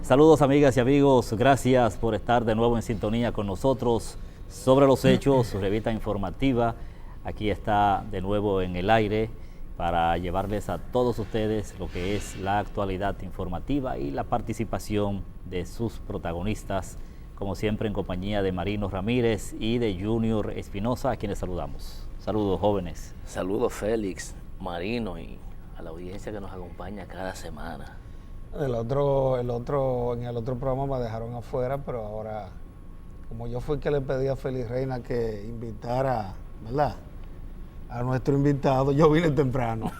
Saludos amigas y amigos, gracias por estar de nuevo en sintonía con nosotros. Sobre los Hechos, su revista informativa, aquí está de nuevo en el aire para llevarles a todos ustedes lo que es la actualidad informativa y la participación de sus protagonistas, como siempre en compañía de Marino Ramírez y de Junior Espinosa, a quienes saludamos. Saludos jóvenes. Saludos Félix, Marino y a la audiencia que nos acompaña cada semana. En el otro programa me dejaron afuera, pero ahora, como yo fui que le pedí a Félix Reina que invitara, ¿verdad?, a nuestro invitado, yo vine temprano.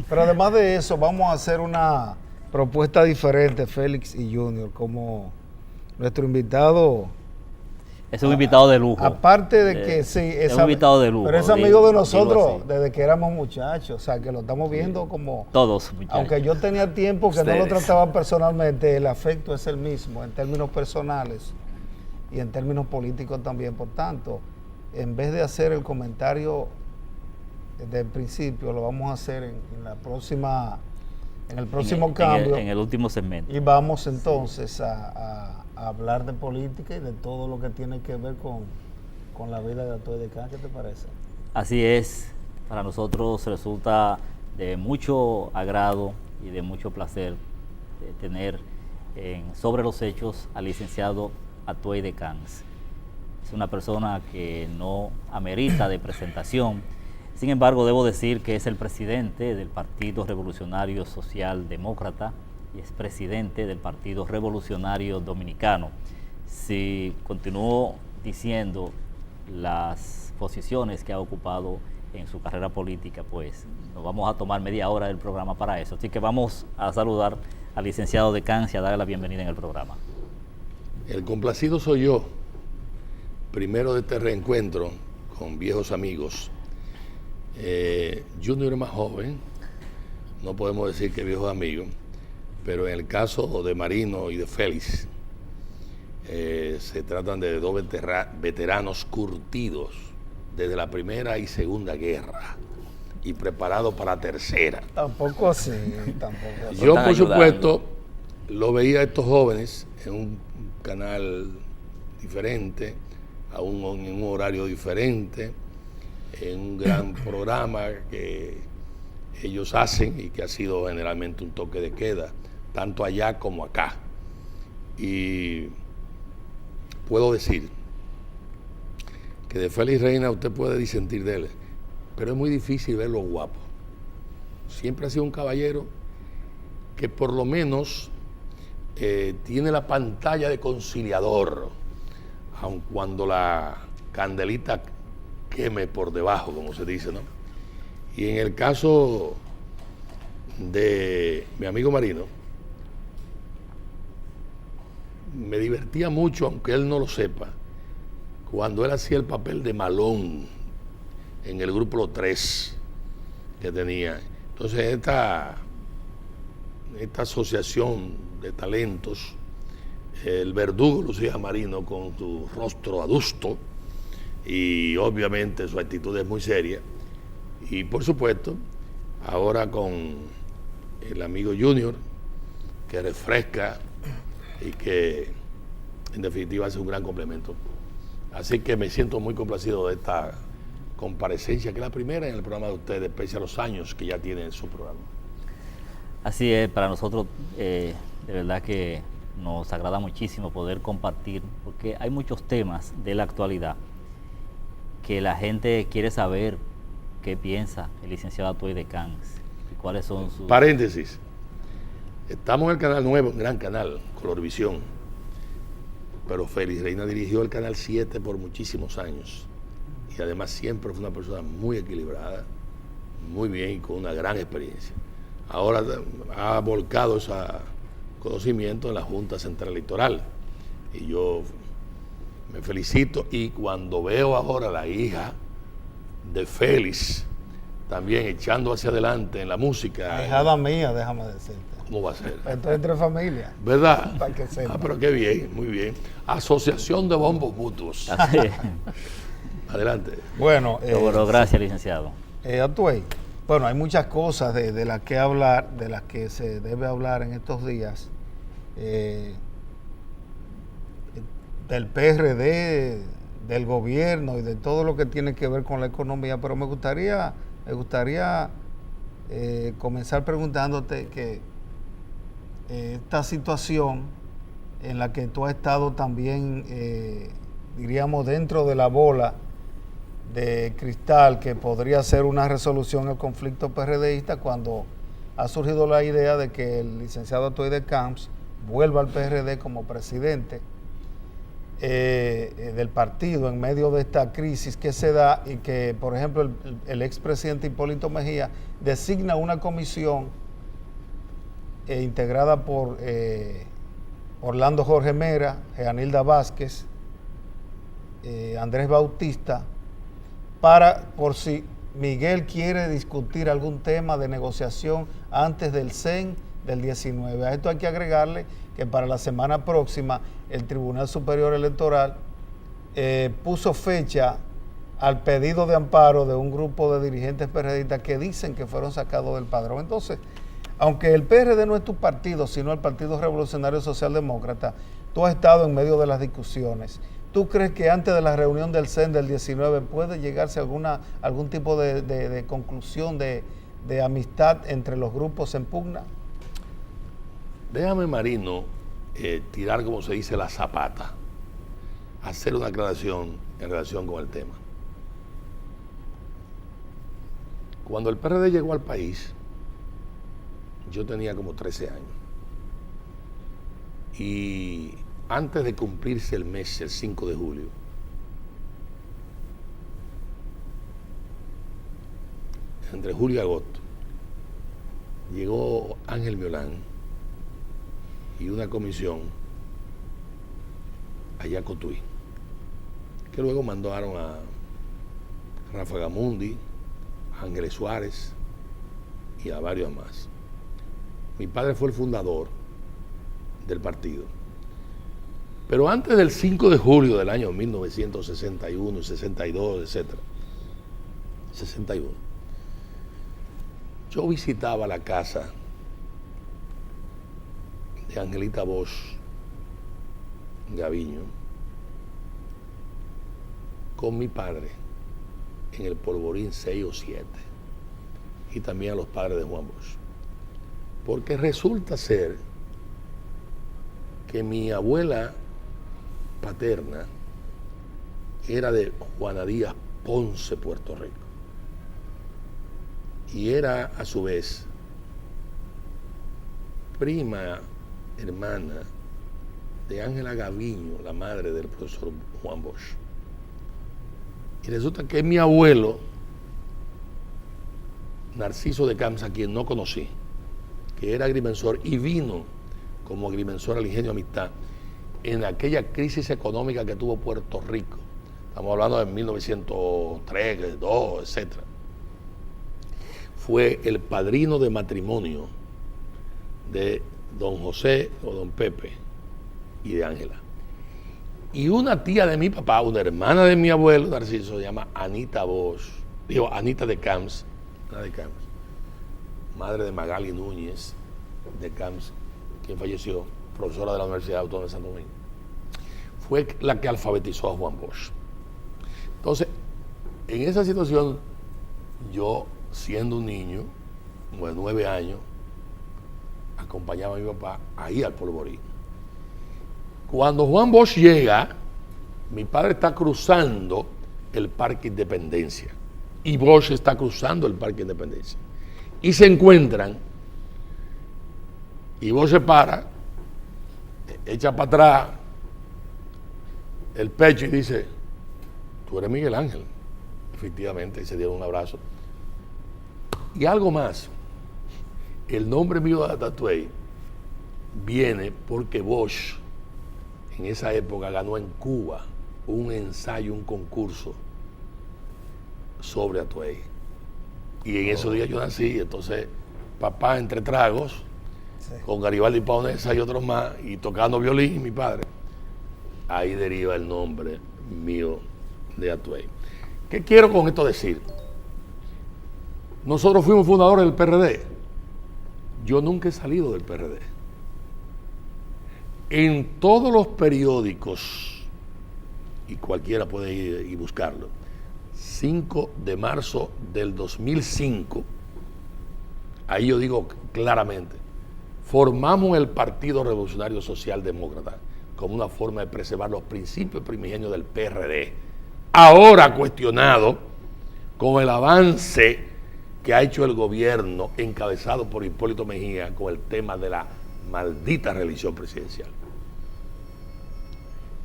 Pero además de eso, vamos a hacer una propuesta diferente, Félix y Junior, como nuestro invitado. Es un invitado de lujo. Aparte de que sí, es un invitado de lujo. Pero es amigo de nosotros desde que éramos muchachos, o sea, que lo estamos viendo como... Todos muchachos. Aunque yo tenía tiempo que Ustedes. no lo trataba personalmente, el afecto es el mismo en términos personales y en términos políticos también. Por tanto, en vez de hacer el comentario desde el principio, lo vamos a hacer en el próximo cambio. En el último segmento. Y vamos entonces a hablar de política y de todo lo que tiene que ver con la vida de Atuey de Can. ¿Qué te parece? Así es, para nosotros resulta de mucho agrado y de mucho placer tener Sobre los Hechos al licenciado Atuey de Can. Es una persona que no amerita de presentación. Sin embargo, debo decir que es el presidente del Partido Revolucionario Social Demócrata y es presidente del Partido Revolucionario Dominicano. Si continúo diciendo las posiciones que ha ocupado en su carrera política, pues nos vamos a tomar media hora del programa para eso. Así que vamos a saludar al licenciado de Can y a darle la bienvenida en el programa. El complacido soy yo, primero de este reencuentro con viejos amigos. Junior es más joven, no podemos decir que viejos amigos, pero en el caso de Marino y de Félix, se tratan de dos veteranos curtidos desde la Primera y Segunda Guerra y preparados para la Tercera. Tampoco así, tampoco así. Yo, por supuesto, lo veía a estos jóvenes en un canal diferente, en un horario diferente, en un gran programa que ellos hacen y que ha sido generalmente un toque de queda, tanto allá como acá. Y puedo decir que de Félix Reina usted puede disentir de él, pero es muy difícil verlo guapo. Siempre ha sido un caballero que por lo menos tiene la pantalla de conciliador, aun cuando la candelita queme por debajo, como se dice, ¿no? Y en el caso de mi amigo Marino, me divertía mucho, aunque él no lo sepa, cuando él hacía el papel de Malón en el grupo Los Tres que tenía. Entonces esta asociación de talentos, el verdugo lucía Marino con su rostro adusto y obviamente su actitud es muy seria. Y por supuesto, ahora con el amigo Junior, que refresca y que en definitiva hace un gran complemento. Así que me siento muy complacido de esta comparecencia, que es la primera en el programa de ustedes, pese a los años que ya tienen su programa. Así es, para nosotros de verdad que nos agrada muchísimo poder compartir, porque hay muchos temas de la actualidad que la gente quiere saber qué piensa el licenciado Atuey de Can y cuáles son sus... Paréntesis. Estamos en el canal nuevo, un gran canal, Colorvisión, pero Félix Reina dirigió el canal 7 por muchísimos años y además siempre fue una persona muy equilibrada, muy bien y con una gran experiencia. Ahora ha volcado ese conocimiento en la Junta Central Electoral y yo me felicito. Y cuando veo ahora a la hija de Félix también echando hacia adelante en la música. Hijada mía, déjame decirte. ¿Cómo va a ser? Esto es entre familias. ¿Verdad? Para que sepa. Ah, pero qué bien, muy bien. Asociación de Bombos Mutuos. Así es. Adelante. Bueno, Bueno, gracias, licenciado. Atuey, bueno, hay muchas cosas de las que hablar, de las que se debe hablar en estos días. del PRD, del gobierno y de todo lo que tiene que ver con la economía, pero me gustaría comenzar preguntándote que esta situación en la que tú has estado también, diríamos, dentro de la bola de cristal que podría ser una resolución al conflicto PRDista, cuando ha surgido la idea de que el licenciado Atuey de Camps vuelva al PRD como presidente del partido en medio de esta crisis que se da, y que, por ejemplo, el expresidente Hipólito Mejía designa una comisión integrada por Orlando Jorge Mera, Jeanilda Vázquez, Andrés Bautista, por si Miguel quiere discutir algún tema de negociación antes del CEN del 19. A esto hay que agregarle que para la semana próxima el Tribunal Superior Electoral puso fecha al pedido de amparo de un grupo de dirigentes PRDistas que dicen que fueron sacados del padrón. Entonces, aunque el PRD no es tu partido, sino el Partido Revolucionario Socialdemócrata, tú has estado en medio de las discusiones. ¿Tú crees que antes de la reunión del CEN del 19 puede llegarse a algún tipo de conclusión de amistad entre los grupos en pugna? Déjame, Marino, tirar, como se dice, la zapata, hacer una aclaración en relación con el tema. Cuando el PRD llegó al país, yo tenía como 13 años. Y antes de cumplirse el mes, el 5 de julio, entre julio y agosto, llegó Ángel Miolán y una comisión allá a Cotuí, que luego mandaron a Rafa Gamundi, a Ángeles Suárez y a varios más. Mi padre fue el fundador del partido. Pero antes del 5 de julio del año 1961, 62, etc., 61, yo visitaba la casa de Angelita Bosch Gaviño con mi padre en el Polvorín 6 o 7, y también a los padres de Juan Bosch, porque resulta ser que mi abuela paterna era de Juana Díaz Ponce, Puerto Rico, y era a su vez prima hermana de Ángela Gaviño, la madre del profesor Juan Bosch. Y resulta que mi abuelo Narciso de Camps, a quien no conocí, que era agrimensor y vino como agrimensor al Ingenio Amistad en aquella crisis económica que tuvo Puerto Rico. Estamos hablando de 1903, 2, etc. Fue el padrino de matrimonio de don José o don Pepe y de Ángela. Y una tía de mi papá, una hermana de mi abuelo Narciso, se llama Anita Bosch, Anita de Camps, madre de Magali Núñez de Camps, quien falleció, profesora de la Universidad Autónoma de Santo Domingo, fue la que alfabetizó a Juan Bosch. Entonces, en esa situación, yo, siendo un niño, de 9 años, acompañaba a mi papá ahí al Polvorín. Cuando Juan Bosch llega, mi padre está cruzando el Parque Independencia y Bosch está cruzando el Parque Independencia. Y se encuentran, y Bosch se para, echa para atrás el pecho y dice: tú eres Miguel Ángel. Efectivamente, y se dieron un abrazo. Y algo más, el nombre mío de Atuey viene porque Bosch en esa época ganó en Cuba un ensayo, un concurso sobre Atuey. Y en esos días yo nací, entonces papá entre tragos, sí, con Garibaldi Paonesa y otros más, y tocando violín, mi padre, ahí deriva el nombre mío de Atuey. ¿Qué quiero con esto decir? Nosotros fuimos fundadores del PRD. Yo nunca he salido del PRD. En todos los periódicos y cualquiera puede ir y buscarlo. 5 de marzo del 2005, ahí yo digo claramente, formamos el Partido Revolucionario Socialdemócrata como una forma de preservar los principios primigenios del PRD, ahora cuestionado con el avance que ha hecho el gobierno encabezado por Hipólito Mejía con el tema de la maldita reelección presidencial.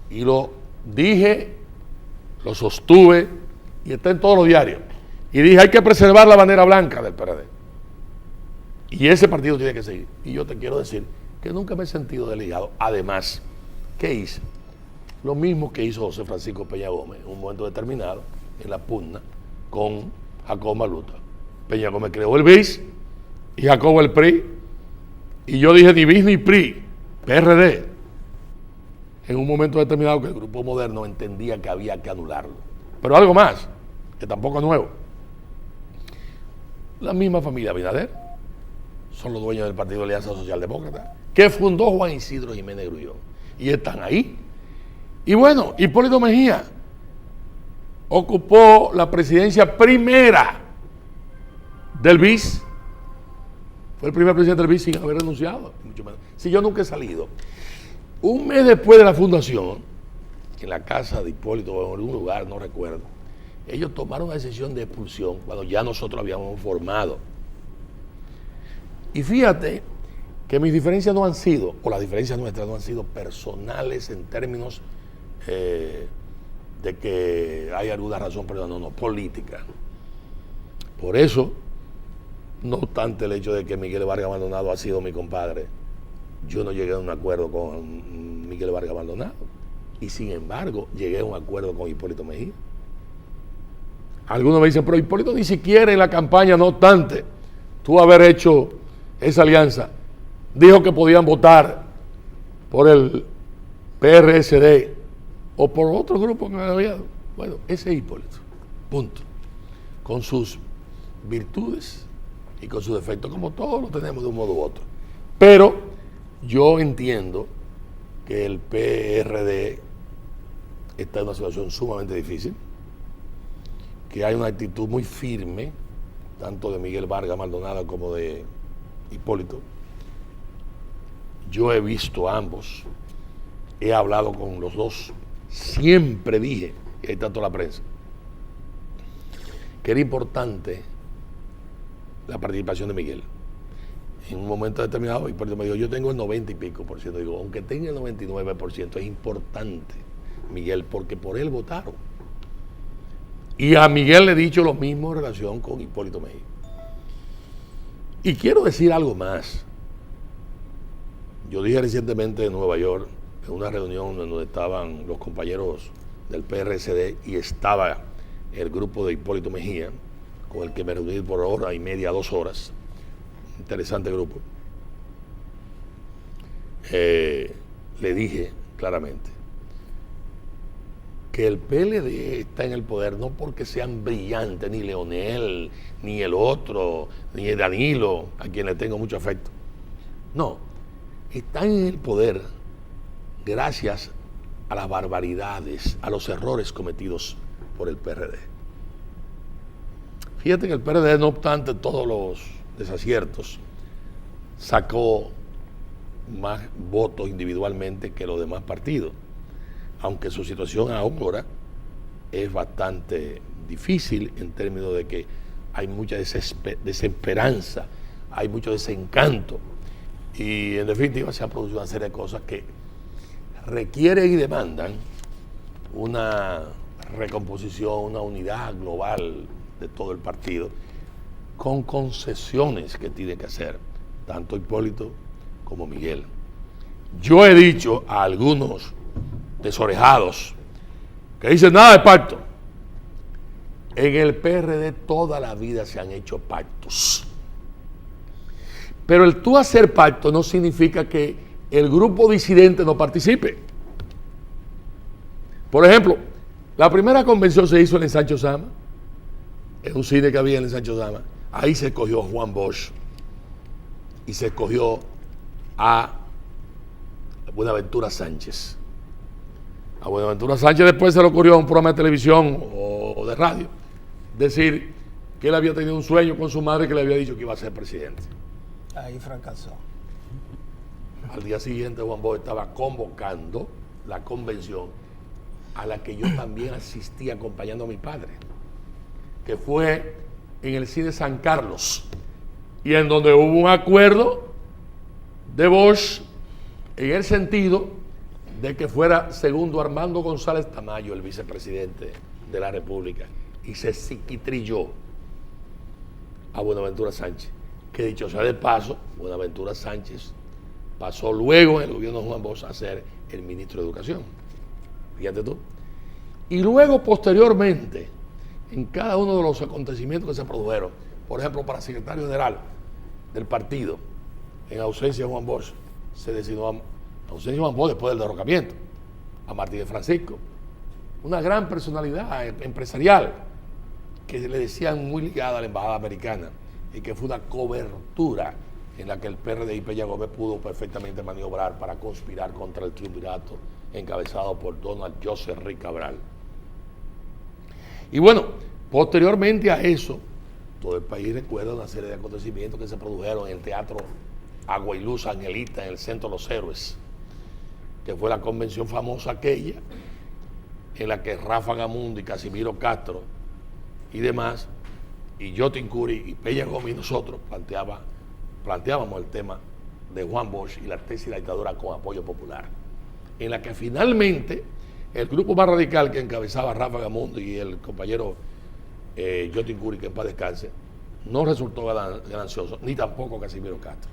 Y lo dije, lo sostuve y está en todos los diarios. Y dije, hay que preservar la bandera blanca del PRD. Y ese partido tiene que seguir. Y yo te quiero decir que nunca me he sentido desligado. Además, ¿qué hice? Lo mismo que hizo José Francisco Peña Gómez en un momento determinado en la pugna con Jacobo Malutta. Peña Gómez creó el BIS y Jacobo el PRI. Y yo dije ni BIS ni PRI, PRD. En un momento determinado que el Grupo Moderno entendía que había que anularlo. Pero algo más, que tampoco es nuevo. La misma familia Abinader son los dueños del Partido de Alianza Socialdemócrata, que fundó Juan Isidro Jiménez Grullón. Y están ahí. Y bueno, Hipólito Mejía ocupó la presidencia primera del BIS. Fue el primer presidente del BIS sin haber renunciado. Mucho menos. Si yo nunca he salido. Un mes después de la fundación, en la casa de Hipólito o en algún lugar, no recuerdo, ellos tomaron una decisión de expulsión cuando ya nosotros habíamos formado. Y fíjate que mis diferencias no han sido, o las diferencias nuestras no han sido personales en términos de que hay alguna razón, pero no, política. Por eso, no obstante el hecho de que Miguel Vargas Maldonado ha sido mi compadre, yo no llegué a un acuerdo con Miguel Vargas Maldonado. Y sin embargo, llegué a un acuerdo con Hipólito Mejía. Algunos me dicen, pero Hipólito ni siquiera en la campaña, no obstante, tú haber hecho esa alianza, dijo que podían votar por el PRSD o por otro grupo que me había. Bueno, ese es Hipólito, punto. Con sus virtudes y con sus defectos, como todos lo tenemos de un modo u otro. Pero yo entiendo que el PRD está en una situación sumamente difícil, que hay una actitud muy firme, tanto de Miguel Vargas Maldonado como de Hipólito. Yo he visto a ambos, he hablado con los dos, siempre dije, y ahí está toda la prensa, que era importante la participación de Miguel. En un momento determinado, Hipólito me dijo, yo tengo el 90 y pico por ciento. Digo, aunque tenga el 99%, es importante, Miguel, porque por él votaron. Y a Miguel le he dicho lo mismo en relación con Hipólito Mejía. Y quiero decir algo más. Yo dije recientemente en Nueva York, en una reunión donde estaban los compañeros del PRSD y estaba el grupo de Hipólito Mejía, con el que me reuní por hora y media, 2 horas. Interesante grupo. Le dije claramente que el PLD está en el poder no porque sean brillantes, ni Leonel, ni el otro, ni el Danilo, a quien le tengo mucho afecto. No, están en el poder gracias a las barbaridades, a los errores cometidos por el PRD. Fíjate que el PRD, no obstante todos los desaciertos, sacó más votos individualmente que los demás partidos, aunque su situación ahora es bastante difícil en términos de que hay mucha desesperanza, hay mucho desencanto y en definitiva se ha producido una serie de cosas que requieren y demandan una recomposición, una unidad global de todo el partido, con concesiones que tiene que hacer tanto Hipólito como Miguel. Yo he dicho a algunos desorejados que dicen nada de pacto. En el PRD toda la vida se han hecho pactos. Pero el tú hacer pacto no significa que el grupo disidente no participe. Por ejemplo, la primera convención se hizo en el Sancho Sama, en un cine que había en el Sancho Sama. Ahí se escogió a Juan Bosch y se escogió a Buenaventura Sánchez. A Buenaventura Sánchez después se le ocurrió a un programa de televisión o de radio decir que él había tenido un sueño con su madre que le había dicho que iba a ser presidente. Ahí fracasó. Al día siguiente Juan Bosch estaba convocando la convención a la que yo también asistí acompañando a mi padre, que fue en el cine San Carlos, y en donde hubo un acuerdo de Bosch en el sentido de que fuera segundo Armando González Tamayo el vicepresidente de la República, y se psiquitrilló a Buenaventura Sánchez, que dicho sea de paso, Buenaventura Sánchez pasó luego en el gobierno de Juan Bosch a ser el ministro de Educación. Fíjate tú. Y luego, posteriormente, en cada uno de los acontecimientos que se produjeron, por ejemplo, para secretario general del partido, en ausencia de Juan Bosch, se designó a ausencia de Juan Bosch después del derrocamiento, a Martínez Francisco, una gran personalidad empresarial que le decían muy ligada a la embajada americana y que fue una cobertura en la que el PRD y Peña Gómez pudo perfectamente maniobrar para conspirar contra el triunvirato encabezado por Donald Joseph Rick Cabral. Y bueno, posteriormente a eso, todo el país recuerda una serie de acontecimientos que se produjeron en el Teatro Agua y Luz Angelita, en el Centro de los Héroes, que fue la convención famosa aquella, en la que Rafa Gamundo y Casimiro Castro y demás, y Jotin Curi y Peña Gómez y nosotros planteábamos el tema de Juan Bosch y la tesis de la dictadura con apoyo popular, en la que finalmente el grupo más radical que encabezaba Rafa Gamundo y el compañero Jotin Curi, que en paz descanse, no resultó ganancioso, ni tampoco Casimiro Castro,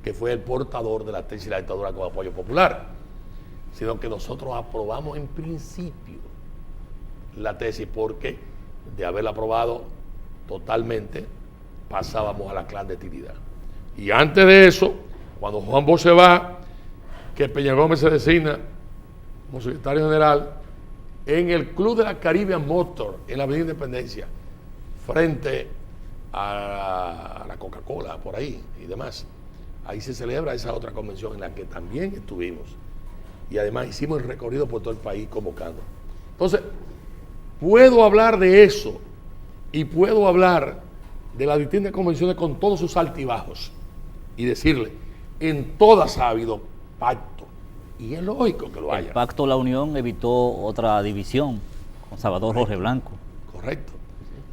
que fue el portador de la tesis de la dictadura con apoyo popular, sino que nosotros aprobamos en principio la tesis porque de haberla aprobado totalmente pasábamos a la clandestinidad. Y antes de eso, cuando Juan Bosch se va, que Peña Gómez se designa como secretario general, en el Club de la Caribbean Motor, en la Avenida Independencia, frente a la Coca-Cola, por ahí y demás. Ahí se celebra esa otra convención en la que también estuvimos. Y además hicimos el recorrido por todo el país convocando. Entonces, puedo hablar de eso y puedo hablar de las distintas convenciones con todos sus altibajos y decirle, en todas ha habido pacto, y es lógico que lo haya. El pacto La Unión evitó otra división con Salvador Jorge Blanco. Correcto.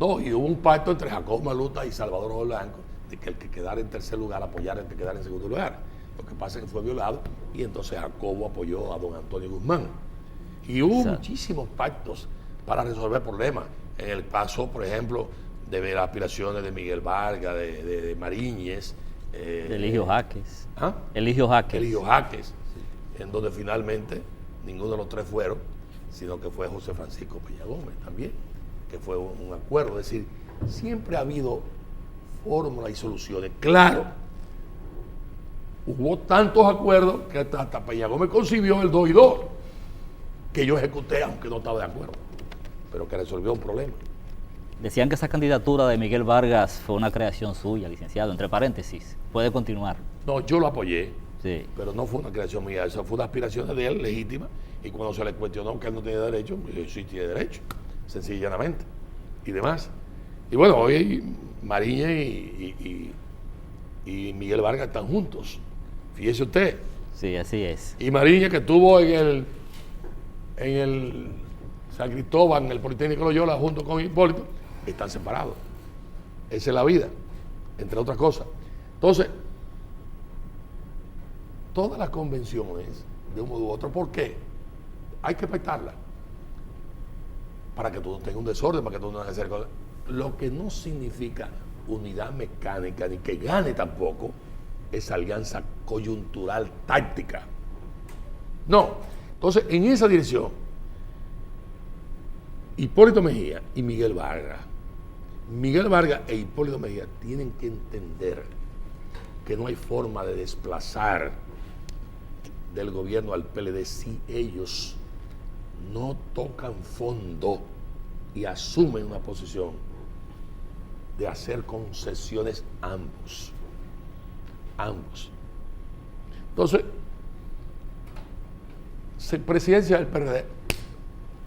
No, y hubo un pacto entre Jacobo Maluta y Salvador Jorge Blanco de que el que quedara en tercer lugar apoyara al que quedara en segundo lugar. Lo que pasa es que fue violado y entonces Jacobo apoyó a don Antonio Guzmán. Y hubo muchísimos pactos para resolver problemas. En el caso, por ejemplo, de las aspiraciones de Miguel Vargas, de Mariñez. Eligio Jaques. ¿Ah? Eligio Jaques. Eligio Jaques, en donde finalmente ninguno de los tres fueron, sino que fue José Francisco Peña Gómez también, que fue un acuerdo. Es decir, siempre ha habido fórmulas y soluciones. Claro, hubo tantos acuerdos que hasta Peña Gómez concibió el 2 y 2, que yo ejecuté aunque no estaba de acuerdo, pero que resolvió un problema. Decían que esa candidatura de Miguel Vargas fue una creación suya, licenciado, entre paréntesis. Puede continuar. No, yo lo apoyé, Sí. pero no fue una creación mía, esa fue una aspiración de él legítima, y cuando se le cuestionó que él no tenía derecho, sí tiene derecho, sencillamente, y demás. Y bueno, hoy Mariña y Miguel Vargas están juntos, fíjese usted. Sí, así es. Y Mariña, que estuvo en el San Cristóbal, en el Politécnico Loyola, junto con Hipólito, están separados. Esa es la vida, entre otras cosas. Entonces, todas las convenciones, de un modo u otro, ¿por qué? Hay que pactarlas. Para que tú no tengas un desorden, para que tú no hagas hacer cosas. Lo que no significa unidad mecánica, ni que gane tampoco, esa alianza coyuntural táctica. No. Entonces, en esa dirección, Hipólito Mejía y Miguel Vargas e Hipólito Mejía tienen que entender que no hay forma de desplazar del gobierno al PLD si ellos no tocan fondo y asumen una posición de hacer concesiones ambos. Entonces, presidencia del PRD,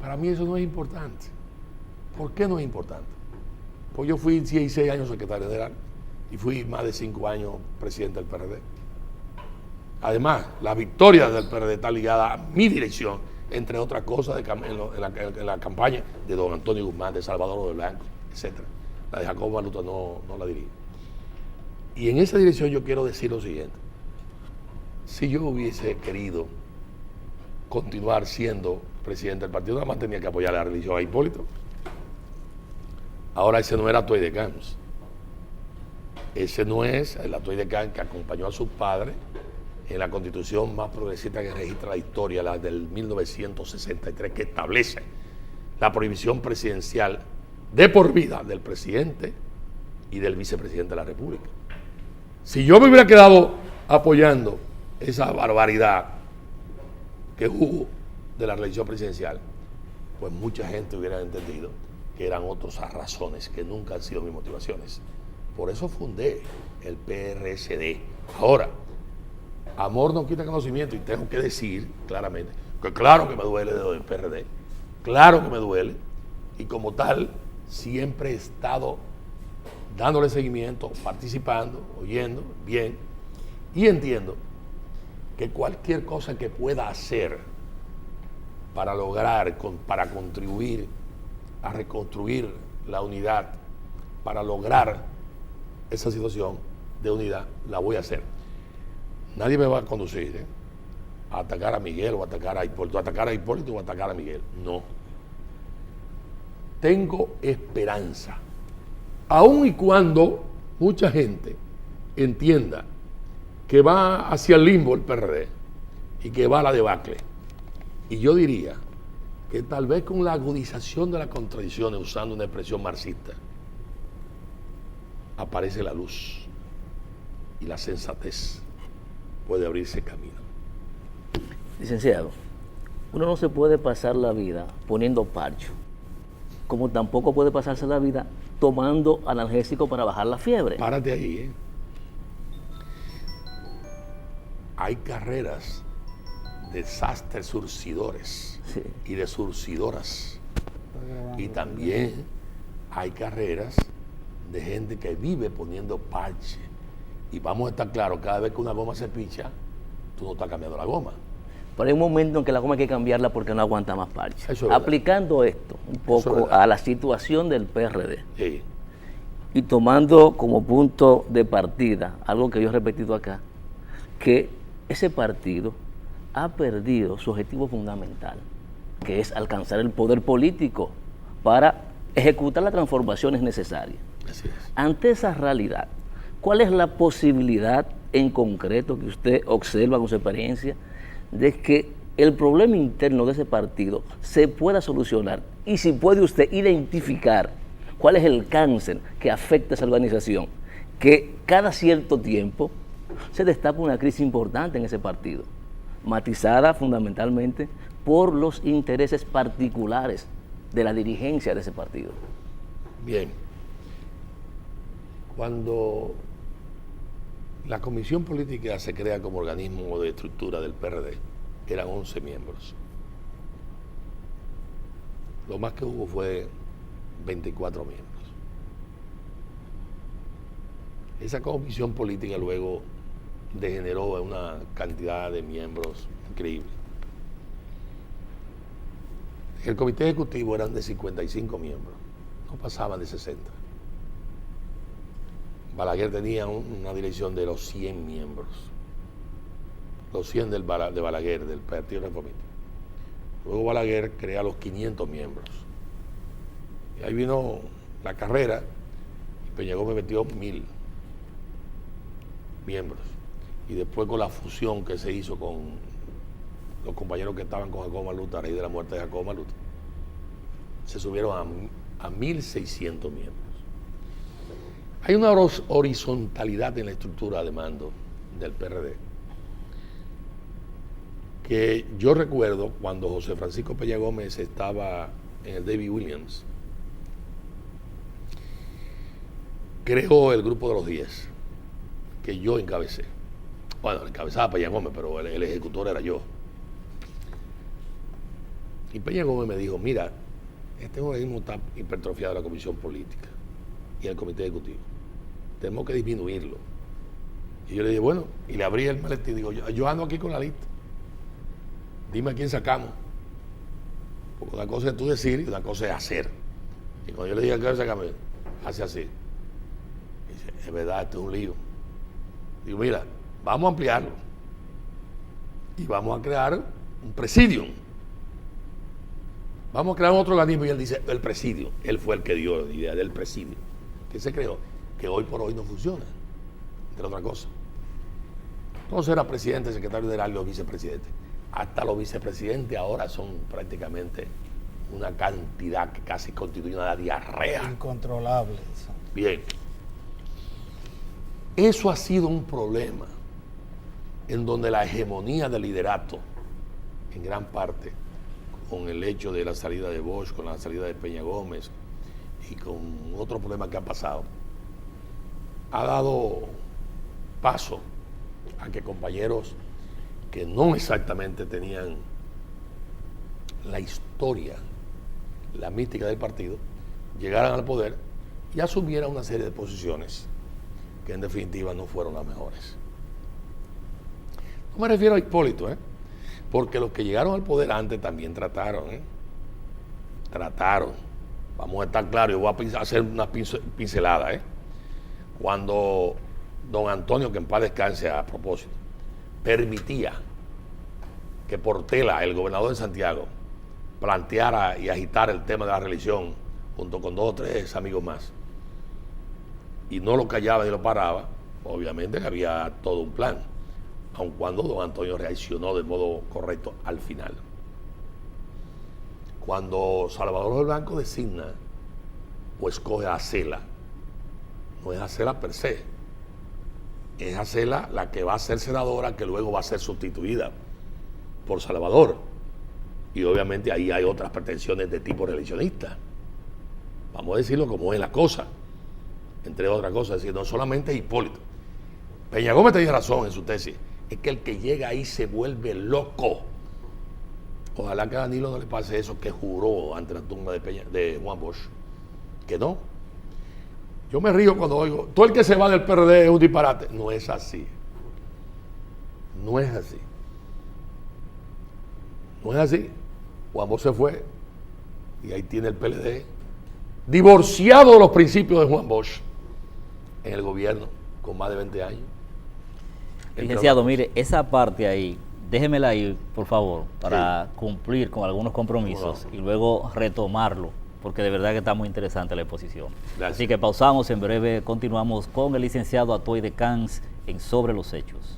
Para mí eso no es importante. ¿Por qué no es importante? Pues yo fui 16 años secretario general y fui más de 5 años presidente del PRD. Además, la victoria del PRD está ligada a mi dirección, entre otras cosas, en la campaña de don Antonio Guzmán, de Salvador de Blanco, etc. La de Jacobo Maluta no la dirigí. Y en esa dirección yo quiero decir lo siguiente. Si yo hubiese querido continuar siendo presidente del partido, nada más tenía que apoyar la religión a Hipólito. Ahora ese no era Atuey de Camps. Ese no es el Atuey de Camps que acompañó a sus padres en la constitución más progresista que registra la historia, la del 1963, que establece la prohibición presidencial de por vida del presidente y del vicepresidente de la República. Si yo me hubiera quedado apoyando esa barbaridad que hubo de la reelección presidencial, pues mucha gente hubiera entendido que eran otras razones que nunca han sido mis motivaciones. Por eso fundé el PRSD. Ahora, amor no quita conocimiento, y tengo que decir claramente que claro que me duele de lo del PRD, claro que me duele, y como tal siempre he estado dándole seguimiento, participando, oyendo bien, y entiendo que cualquier cosa que pueda hacer para lograr, para contribuir a reconstruir la unidad, para lograr esa situación de unidad, la voy a hacer. Nadie me va a conducir a atacar a Miguel o a atacar a Hipólito, o a atacar a Miguel. No. Tengo esperanza. Aun y cuando mucha gente entienda que va hacia el limbo el PRD y que va a la debacle. Y yo diría que tal vez con la agudización de las contradicciones, usando una expresión marxista, aparece la luz y la sensatez puede abrirse camino. Licenciado, uno no se puede pasar la vida poniendo parcho, como tampoco puede pasarse la vida tomando analgésico para bajar la fiebre. Párate ahí, ¿eh? Hay carreras de sastres surcidores, sí, y de surcidoras. Y también hay carreras de gente que vive poniendo parche. Y vamos a estar claros, cada vez que una goma se picha, tú no estás cambiando la goma. Pero hay un momento en que la goma hay que cambiarla porque no aguanta más parche. Eso es aplicando esto un poco a la situación del PRD. Sí. Y tomando como punto de partida algo que yo he repetido acá, que ese partido ha perdido su objetivo fundamental, que es alcanzar el poder político para ejecutar las transformaciones necesarias. Así es. Ante esa realidad, ¿cuál es la posibilidad en concreto que usted observa con su experiencia de que el problema interno de ese partido se pueda solucionar? Y si puede usted identificar cuál es el cáncer que afecta a esa organización, que cada cierto tiempo se destapa una crisis importante en ese partido, matizada fundamentalmente por los intereses particulares de la dirigencia de ese partido. Bien. Cuando la Comisión Política se crea como organismo de estructura del PRD, eran 11 miembros. Lo más que hubo fue 24 miembros. Esa comisión política luego degeneró en una cantidad de miembros increíble. El comité ejecutivo eran de 55 miembros, no pasaban de 60. Balaguer tenía una dirección de los 100 miembros, los 100 de Balaguer, del Partido Reformista. Luego Balaguer crea los 500 miembros. Y ahí vino la carrera y Peña Gómez metió 1000 miembros. Y después con la fusión que se hizo con los compañeros que estaban con Jacobo Maluta a raíz de la muerte de Jacobo Maluta, se subieron a 1600 miembros. Hay una horizontalidad en la estructura de mando del PRD que yo recuerdo cuando José Francisco Peña Gómez estaba en el David Williams, creó el grupo de los 10 que yo encabecé. Bueno, encabezaba Peña Gómez, pero el ejecutor era yo. Y Peña Gómez me dijo, mira, este organismo está hipertrofiado, la comisión política y el comité ejecutivo. Tenemos que disminuirlo. Y yo le dije, bueno, y le abrí el maletín y digo, yo ando aquí con la lista. Dime a quién sacamos. Porque una cosa es tú decir y una cosa es hacer. Y cuando yo le dije a quién sacamos, hace así. Y dice, es verdad, esto es un lío. Digo, mira, vamos a ampliarlo. Y vamos a crear un presidium. Vamos a crear otro organismo. Y él dice, el presidium. Él fue el que dio la idea del presidium. ¿Qué se creó? Que hoy por hoy no funciona, entre otras cosas. Entonces era presidente, secretario general y los vicepresidentes. Hasta los vicepresidentes ahora son prácticamente una cantidad que casi constituye una diarrea. Incontrolable. Bien. Eso ha sido un problema en donde la hegemonía del liderato, en gran parte, con el hecho de la salida de Bosch, con la salida de Peña Gómez y con otro problema que ha pasado, ha dado paso a que compañeros que no exactamente tenían la historia, la mística del partido, llegaran al poder y asumieran una serie de posiciones que en definitiva no fueron las mejores. No me refiero a Hipólito, porque los que llegaron al poder antes también trataron. Trataron. Vamos a estar claros, yo voy a hacer una pincelada. Cuando don Antonio, que en paz descanse a propósito, permitía que Portela, el gobernador de Santiago, planteara y agitara el tema de la religión junto con 2 o 3 amigos más, y no lo callaba ni lo paraba, obviamente que había todo un plan, aun cuando don Antonio reaccionó de modo correcto al final. Cuando Salvador del Blanco designa o escoge a Cela, no es a Cela per se, es a Cela la que va a ser senadora, que luego va a ser sustituida por Salvador. Y obviamente ahí hay otras pretensiones de tipo religionista. Vamos a decirlo como es la cosa. Entre otras cosas, es decir, no solamente Hipólito. Peña Gómez tenía razón en su tesis. Es que el que llega ahí se vuelve loco. Ojalá que a Danilo no le pase eso que juró ante la tumba de Juan Bosch. Que no. Yo me río cuando oigo, todo el que se va del PRD es un disparate. No es así. No es así. No es así. Juan Bosch se fue y ahí tiene el PLD divorciado de los principios de Juan Bosch en el gobierno con más de 20 años. Licenciado, mire, esa parte ahí, déjemela ahí, por favor, para cumplir con algunos compromisos y luego retomarlo, porque de verdad que está muy interesante la exposición. Gracias. Así que pausamos, en breve continuamos con el licenciado Atoide Camps en Sobre los Hechos.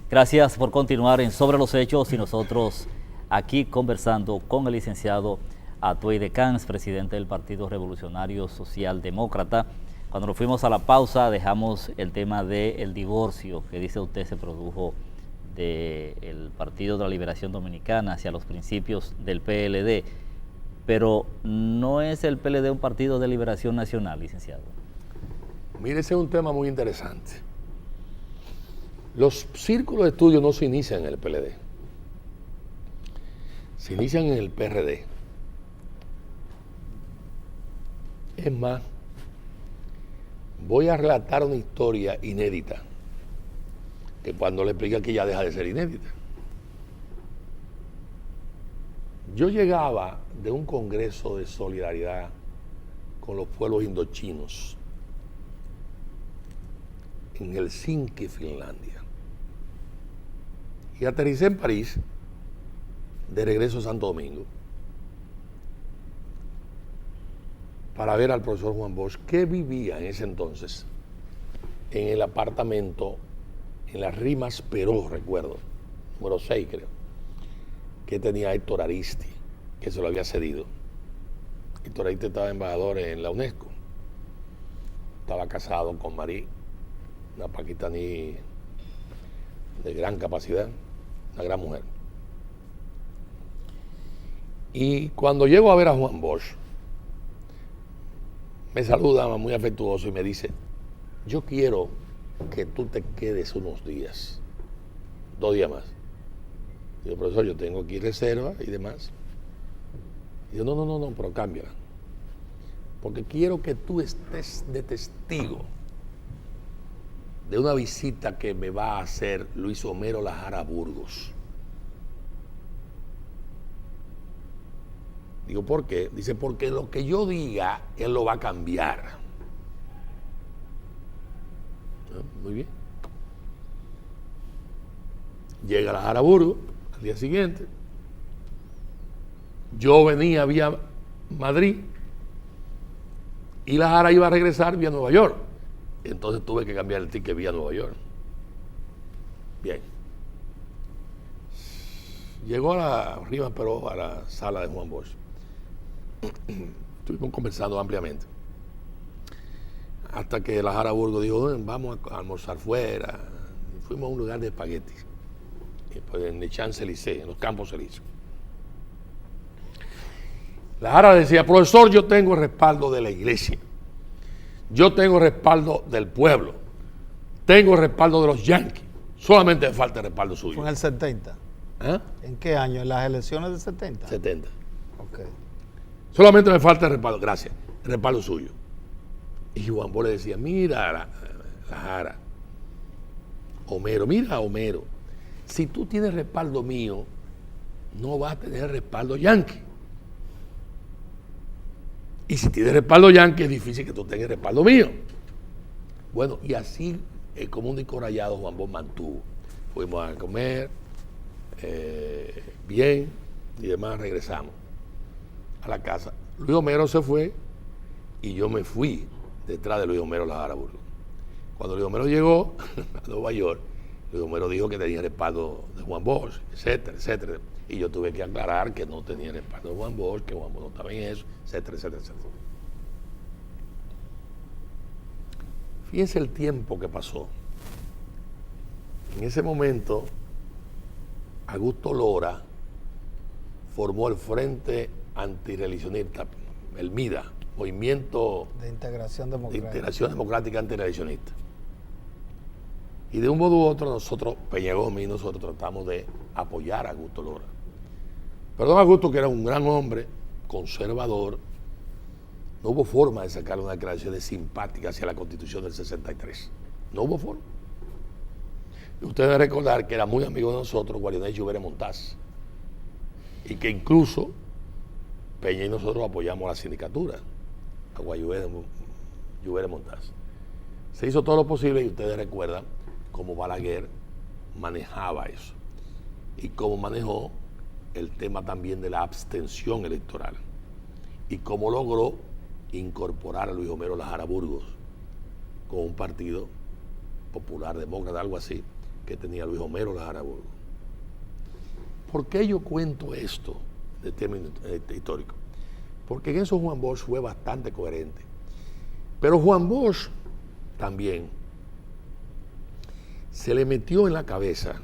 Gracias por continuar en Sobre los Hechos y nosotros aquí conversando con el licenciado Atoide Camps, presidente del Partido Revolucionario Socialdemócrata. Cuando nos fuimos a la pausa dejamos el tema del divorcio que dice usted se produjo del Partido de la Liberación Dominicana hacia los principios del PLD, pero no es el PLD un partido de liberación nacional, licenciado. Mire, ese es un tema muy interesante. Los círculos de estudio no se inician en el PLD, se inician en el PRD. Es más, voy a relatar una historia inédita, que cuando le explica que ya deja de ser inédita. Yo llegaba de un congreso de solidaridad con los pueblos indochinos en Helsinki, Finlandia, y aterricé en París de regreso a Santo Domingo para ver al profesor Juan Bosch, que vivía en ese entonces en el apartamento en las Rimas Peró, recuerdo, número 6 creo, que tenía Héctor Aristi, que se lo había cedido. Héctor Aristi estaba embajador en la UNESCO, estaba casado con Marí, una paquistaní de gran capacidad, una gran mujer. Y cuando llego a ver a Juan Bosch, me saluda muy afectuoso y me dice, yo quiero que tú te quedes unos días, 2 días más. Digo, profesor, yo tengo aquí reserva y demás. Y yo, no, pero cámbiala. Porque quiero que tú estés de testigo de una visita que me va a hacer Luis Homero Lajara a Burgos. Digo, ¿por qué? Dice, porque lo que yo diga, él lo va a cambiar. Muy bien. Llega Lajara a Burgos al día siguiente. Yo venía vía Madrid y Lajara iba a regresar vía Nueva York. Entonces tuve que cambiar el ticket vía Nueva York. Bien. Llegó arriba, pero a la sala de Juan Bosch. Estuvimos conversando ampliamente. Hasta que Lajara Burgos dijo, vamos a almorzar fuera. Fuimos a un lugar de espaguetis. En el Champs-Élysées, en los Campos Elíseos. Lajara decía, profesor, yo tengo el respaldo de la iglesia. Yo tengo el respaldo del pueblo. Tengo el respaldo de los yanquis. Solamente me falta el respaldo suyo. Fue en el 70. ¿Ah? ¿En qué año? ¿En las elecciones del 70? 70. Ok. Solamente me falta el respaldo, gracias, el respaldo suyo. Y Juan Bosch le decía, mira, Lajara, Homero, si tú tienes respaldo mío, no vas a tener respaldo yanqui. Y si tienes respaldo yanqui, es difícil que tú tengas respaldo mío. Bueno, y así, como único rayado, Juan Bosch mantuvo. Fuimos a comer, bien, y demás, regresamos a la casa. Luis Homero se fue y yo me fui detrás de Luis Homero Lajara Burgos. Cuando Luis Homero llegó a Nueva York, Luis Homero dijo que tenía respaldo de Juan Bosch, etcétera, etcétera. Y yo tuve que aclarar que no tenía respaldo de Juan Bosch, que Juan Bosch no estaba en eso, etcétera, etcétera, etcétera. Fíjense el tiempo que pasó. En ese momento, Augusto Lora formó el Frente Antireeleccionista, el MIDA, Movimiento De Integración de Democrática. Integración Democrática Antireeleccionista. Y de un modo u otro, nosotros, Peña Gómez y nosotros tratamos de apoyar a Augusto Lora. Pero don Augusto, que era un gran hombre, conservador, no hubo forma de sacar una declaración simpática hacia la Constitución del 63. No hubo forma. Y ustedes deben recordar que era muy amigo de nosotros, Guarionés Lluvere Montaz, y que incluso Peña y nosotros apoyamos la sindicatura, a Lluvere Montaz. Se hizo todo lo posible y ustedes recuerdan cómo Balaguer manejaba eso y cómo manejó el tema también de la abstención electoral y cómo logró incorporar a Luis Homero Lajara Burgos con un partido popular demócrata, algo así, que tenía Luis Homero Lajara Burgos. ¿Por qué yo cuento esto de término histórico? Porque en eso Juan Bosch fue bastante coherente. Pero Juan Bosch también se le metió en la cabeza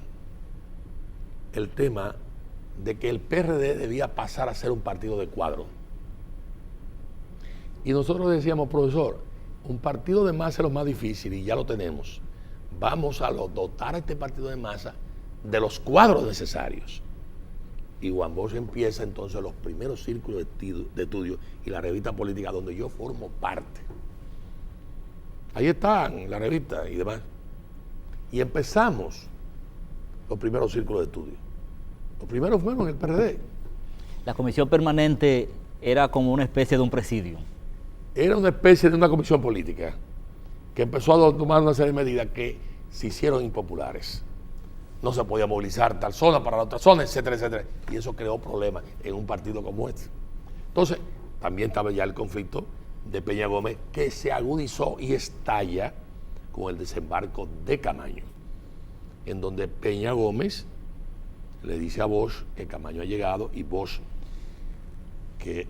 el tema de que el PRD debía pasar a ser un partido de cuadro. Y nosotros decíamos, profesor, un partido de masa es lo más difícil y ya lo tenemos. Vamos a dotar a este partido de masa de los cuadros necesarios. Y Juan Bosch empieza entonces los primeros círculos de estudio y la revista política donde yo formo parte. Ahí están la revista y demás. Y empezamos los primeros círculos de estudio. Los primeros fueron en el PRD. La comisión permanente era como una especie de un presidio. Era una especie de una comisión política que empezó a tomar una serie de medidas que se hicieron impopulares. No se podía movilizar tal zona para la otra zona, etcétera, etcétera. Y eso creó problemas en un partido como este. Entonces, también estaba ya el conflicto de Peña Gómez, que se agudizó y estalla con el desembarco de Camaño, en donde Peña Gómez le dice a Bosch que Camaño ha llegado y Bosch que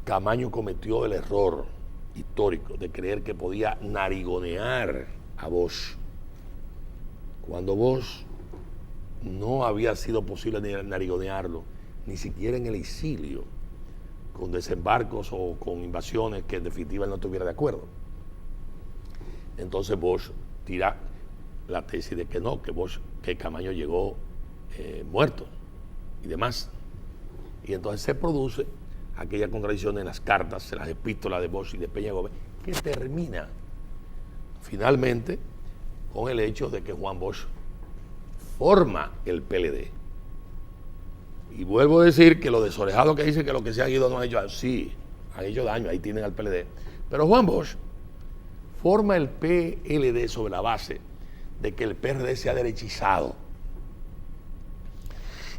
Camaño cometió el error histórico de creer que podía narigonear a Bosch, cuando Bosch no había sido posible ni narigonearlo, ni siquiera en el exilio, con desembarcos o con invasiones que en definitiva él no estuviera de acuerdo. Entonces Bosch tira la tesis de que no, que Camaño llegó muertos y demás. Y entonces se produce aquella contradicción en las cartas, en las epístolas de Bosch y de Peña Gómez, que termina finalmente con el hecho de que Juan Bosch forma el PLD. Y vuelvo a decir que los desorejados que dicen que los que se han ido no han hecho daño, sí, han hecho daño, ahí tienen al PLD. Pero Juan Bosch forma el PLD sobre la base de que el PRD se ha derechizado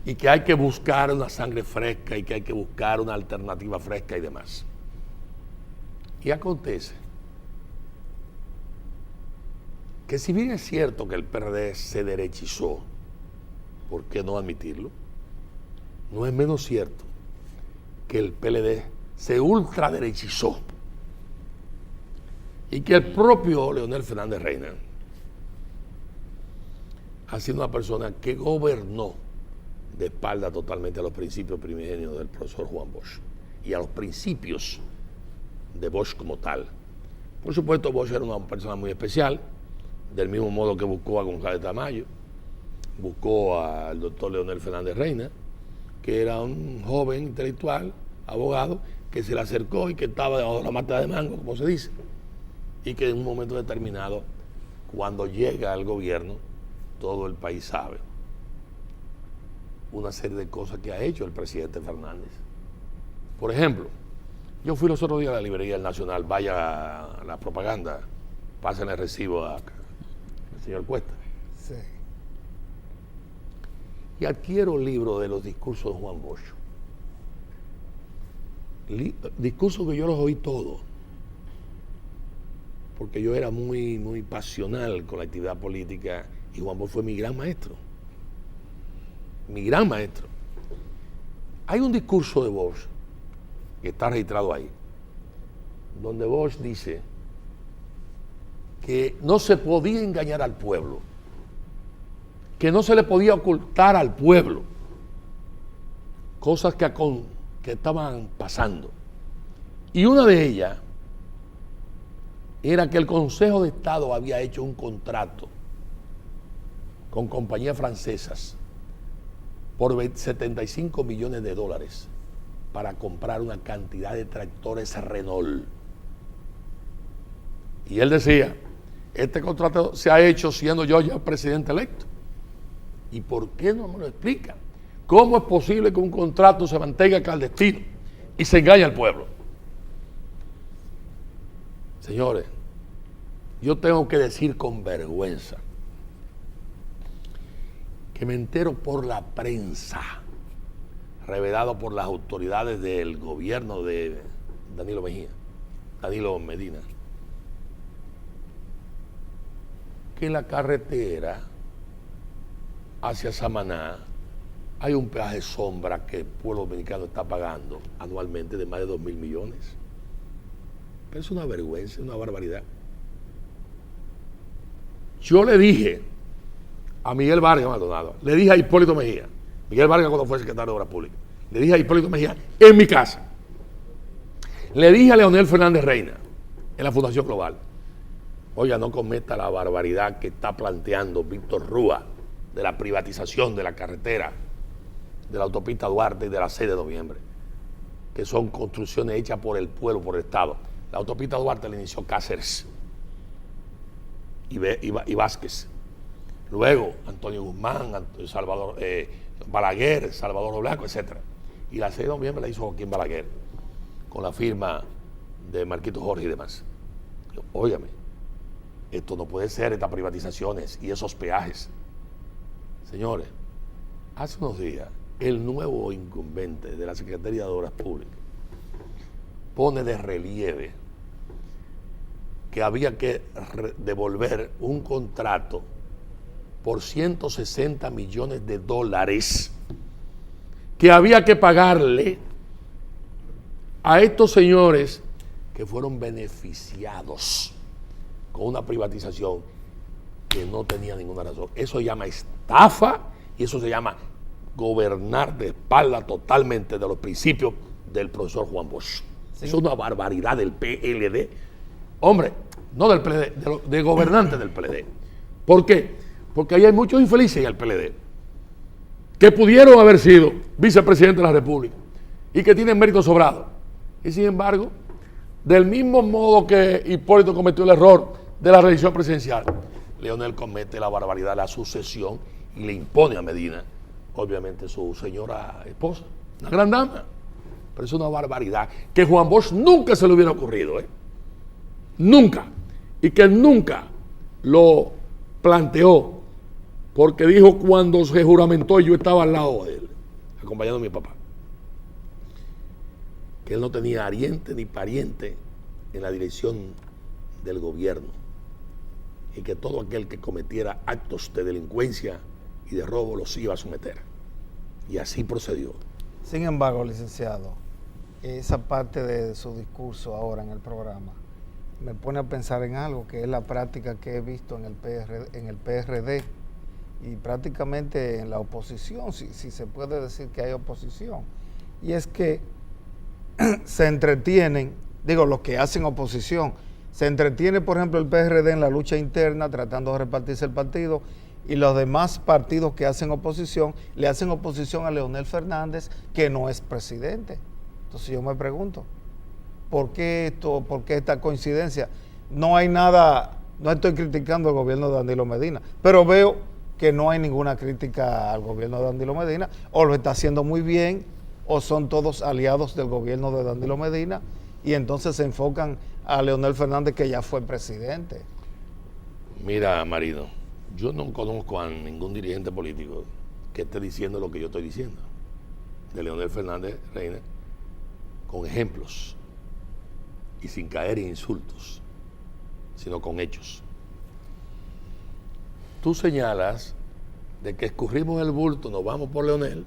y que hay que buscar una sangre fresca y que hay que buscar una alternativa fresca y demás. Y acontece que si bien es cierto que el PRD se derechizó, ¿por qué no admitirlo? No es menos cierto que el PLD se ultraderechizó y que el propio Leonel Fernández Reina ha sido una persona que gobernó de espalda totalmente a los principios primigenios del profesor Juan Bosch y a los principios de Bosch como tal. Por supuesto, Bosch era una persona muy especial, del mismo modo que buscó a González Tamayo, buscó al doctor Leonel Fernández Reina, que era un joven intelectual, abogado, que se le acercó y que estaba debajo de la mata de mango, como se dice, y que en un momento determinado, cuando llega al gobierno, todo el país sabe una serie de cosas que ha hecho el presidente Fernández. Por ejemplo, yo fui los otros días a la librería del Nacional, vaya a la propaganda, pasen el recibo al señor Cuesta. Sí. Y adquiero un libro de los discursos de Juan Bosch. Discursos que yo los oí todos, porque yo era muy pasional con la actividad política y Juan Bosch fue mi gran maestro. Mi gran maestro. Hay un discurso de Bosch que está registrado ahí, donde Bosch dice que no se podía engañar al pueblo, que no se le podía ocultar al pueblo cosas que estaban pasando. Y una de ellas era que el Consejo de Estado había hecho un contrato con compañías francesas por 75 millones de dólares para comprar una cantidad de tractores Renault. Y él decía, este contrato se ha hecho siendo yo ya presidente electo. ¿Y por qué no me lo explican? ¿Cómo es posible que un contrato se mantenga clandestino y se engañe al pueblo? Señores, yo tengo que decir con vergüenza que me entero por la prensa, revelado por las autoridades del gobierno de Danilo Medina, que en la carretera hacia Samaná hay un peaje sombra que el pueblo dominicano está pagando anualmente de más de 2.000 millones. Pero es una vergüenza, es una barbaridad. Yo le dije a Miguel Vargas Maldonado, le dije a Hipólito Mejía, Miguel Vargas cuando fue secretario de Obras Públicas, le dije a Hipólito Mejía en mi casa, le dije a Leonel Fernández Reina en la Fundación Global, oiga, no cometa la barbaridad que está planteando Víctor Rúa de la privatización de la carretera, de la autopista Duarte y de la 6 de noviembre, que son construcciones hechas por el pueblo, por el Estado. La autopista Duarte la inició Cáceres y Vázquez. Luego Antonio Guzmán, Salvador Balaguer, Salvador Blanco, etc. Y la 6 de noviembre la hizo Joaquín Balaguer, con la firma de Marquito Jorge y demás. Óigame, esto no puede ser, estas privatizaciones y esos peajes. Señores, hace unos días, el nuevo incumbente de la Secretaría de Obras Públicas pone de relieve que había que devolver un contrato por 160 millones de dólares que había que pagarle a estos señores que fueron beneficiados con una privatización que no tenía ninguna razón. Eso se llama estafa y eso se llama gobernar de espalda totalmente de los principios del profesor Juan Bosch. Sí. Es una barbaridad del PLD. Hombre, no del PLD, de gobernantes del PLD. ¿Por qué? Porque ahí hay muchos infelices en el PLD. que pudieron haber sido vicepresidentes de la República y que tienen mérito sobrado. Y sin embargo, del mismo modo que Hipólito cometió el error de la reelección presidencial, Leonel comete la barbaridad de la sucesión y le impone a Medina, obviamente, su señora esposa, una gran dama. Pero es una barbaridad que Juan Bosch nunca se le hubiera ocurrido, nunca, y que nunca lo planteó, porque dijo cuando se juramentó, yo estaba al lado de él, acompañando a mi papá, que él no tenía ariente ni pariente en la dirección del gobierno y que todo aquel que cometiera actos de delincuencia y de robo los iba a someter. Y así procedió. Sin embargo, licenciado, esa parte de su discurso ahora en el programa me pone a pensar en algo que es la práctica que he visto en el PRD y prácticamente en la oposición, si se puede decir que hay oposición, y es que se entretienen, digo, los que hacen oposición, se entretiene, por ejemplo, el PRD en la lucha interna tratando de repartirse el partido, y los demás partidos que hacen oposición le hacen oposición a Leonel Fernández, que no es presidente. Entonces yo me pregunto, ¿por qué esto? ¿Por qué esta coincidencia? No hay nada, no estoy criticando al gobierno de Danilo Medina, pero veo que no hay ninguna crítica al gobierno de Danilo Medina, o lo está haciendo muy bien, o son todos aliados del gobierno de Danilo Medina, y entonces se enfocan a Leonel Fernández, que ya fue presidente. Mira, Marino, yo no conozco a ningún dirigente político que esté diciendo lo que yo estoy diciendo de Leonel Fernández Reina, con ejemplos y sin caer en insultos, sino con hechos. Tú señalas de que escurrimos el bulto, nos vamos por Leonel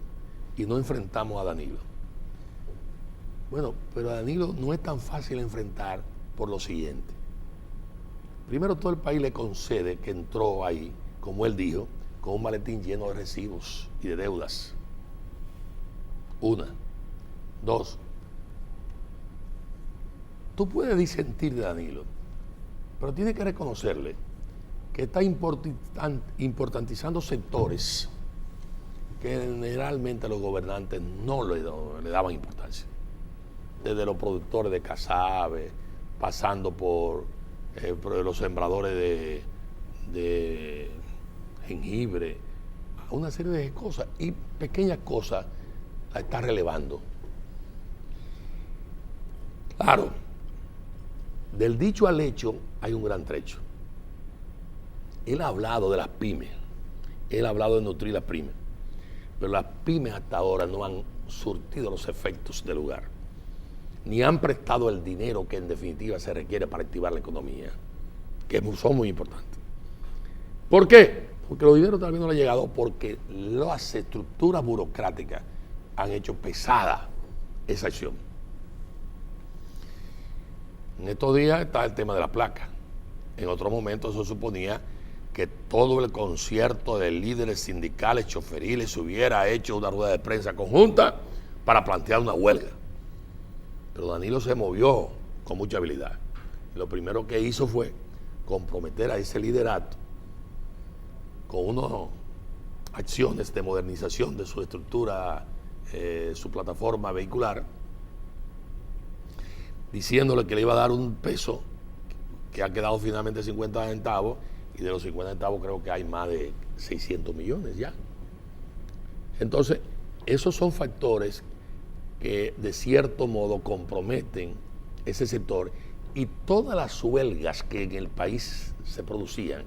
y no enfrentamos a Danilo. Bueno, pero a Danilo no es tan fácil enfrentar por lo siguiente. Primero, todo el país le concede que entró ahí, como él dijo, con un maletín lleno de recibos y de deudas. Una. Dos. Tú puedes disentir de Danilo, pero tienes que reconocerle que está importantizando sectores que generalmente los gobernantes no le daban importancia. Desde los productores de casabe, pasando por los sembradores de jengibre, una serie de cosas y pequeñas cosas la está relevando. Claro, del dicho al hecho hay un gran trecho. Él ha hablado de las pymes, él ha hablado de nutrir las pymes, pero las pymes hasta ahora no han surtido los efectos del lugar, ni han prestado el dinero que en definitiva se requiere para activar la economía, que son muy importantes. ¿Por qué? Porque los dineros todavía no le han llegado, porque las estructuras burocráticas han hecho pesada esa acción. En estos días está el tema de la placa. En otro momento se suponía que todo el concierto de líderes sindicales, choferiles, hubiera hecho una rueda de prensa conjunta para plantear una huelga. Pero Danilo se movió con mucha habilidad. Y lo primero que hizo fue comprometer a ese liderato con unas acciones de modernización de su estructura, su plataforma vehicular, diciéndole que le iba a dar un peso que ha quedado finalmente 50 centavos, y de los 50 centavos creo que hay más de 600 millones ya. Entonces, esos son factores que de cierto modo comprometen ese sector, y todas las huelgas que en el país se producían,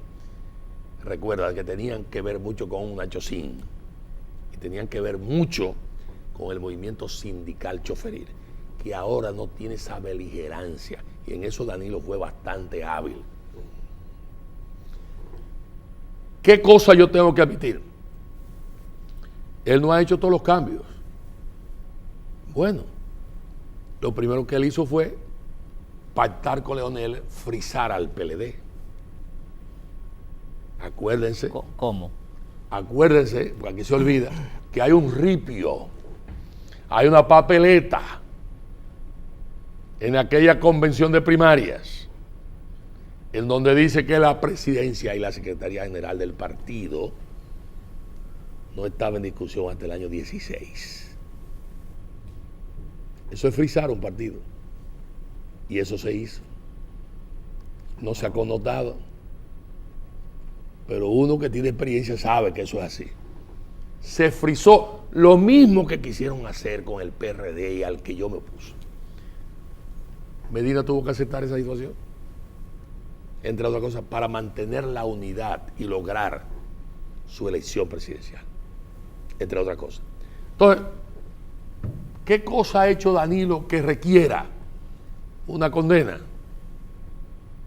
recuerda que tenían que ver mucho con Nacho Sin y tenían que ver mucho con el movimiento sindical choferil, que ahora no tiene esa beligerancia, y en eso Danilo fue bastante hábil. ¿Qué cosa yo tengo que admitir? Él no ha hecho todos los cambios. Bueno, lo primero que él hizo fue pactar con Leonel, frizar al PLD. Acuérdense. ¿Cómo? Acuérdense, porque aquí se olvida, que hay un ripio, hay una papeleta en aquella convención de primarias, en donde dice que la presidencia y la secretaría general del partido no estaba en discusión hasta el año 16. Eso es frizar un partido. Y eso se hizo. No se ha connotado. Pero uno que tiene experiencia sabe que eso es así. Se frizó lo mismo que quisieron hacer con el PRD y al que yo me opuse. Medina tuvo que aceptar esa situación, entre otras cosas, para mantener la unidad y lograr su elección presidencial, entre otras cosas. Entonces, ¿qué cosa ha hecho Danilo que requiera una condena?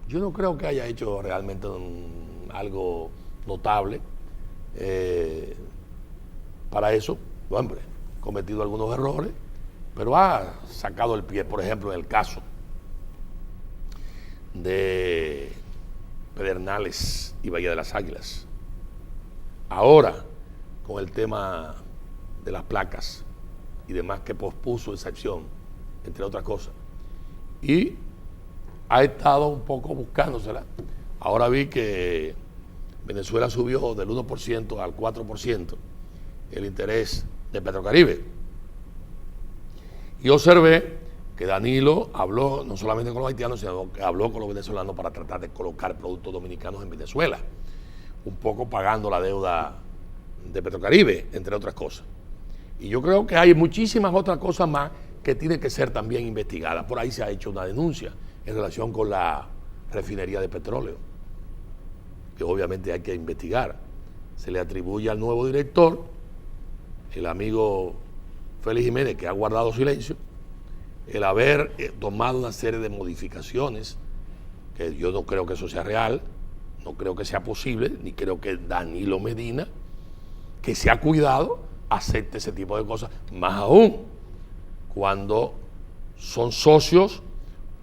Yo no creo que haya hecho realmente algo notable. Para eso, hombre, ha cometido algunos errores, pero ha sacado el pie, por ejemplo, en el caso de Pedernales y Bahía de las Águilas. Ahora, con el tema de las placas y demás, que pospuso esa acción, entre otras cosas. Y ha estado un poco buscándosela. Ahora vi que Venezuela subió del 1% al 4% el interés de Petrocaribe. Y observé que Danilo habló no solamente con los haitianos, sino que habló con los venezolanos para tratar de colocar productos dominicanos en Venezuela, un poco pagando la deuda de Petrocaribe, entre otras cosas. Y yo creo que hay muchísimas otras cosas más que tienen que ser también investigadas. Por ahí se ha hecho una denuncia en relación con la refinería de petróleo, que obviamente hay que investigar. Se le atribuye al nuevo director, el amigo Félix Jiménez, que ha guardado silencio, el haber tomado una serie de modificaciones, que yo no creo que eso sea real, no creo que sea posible, ni creo que Danilo Medina, que se ha cuidado, acepte ese tipo de cosas, más aún cuando son socios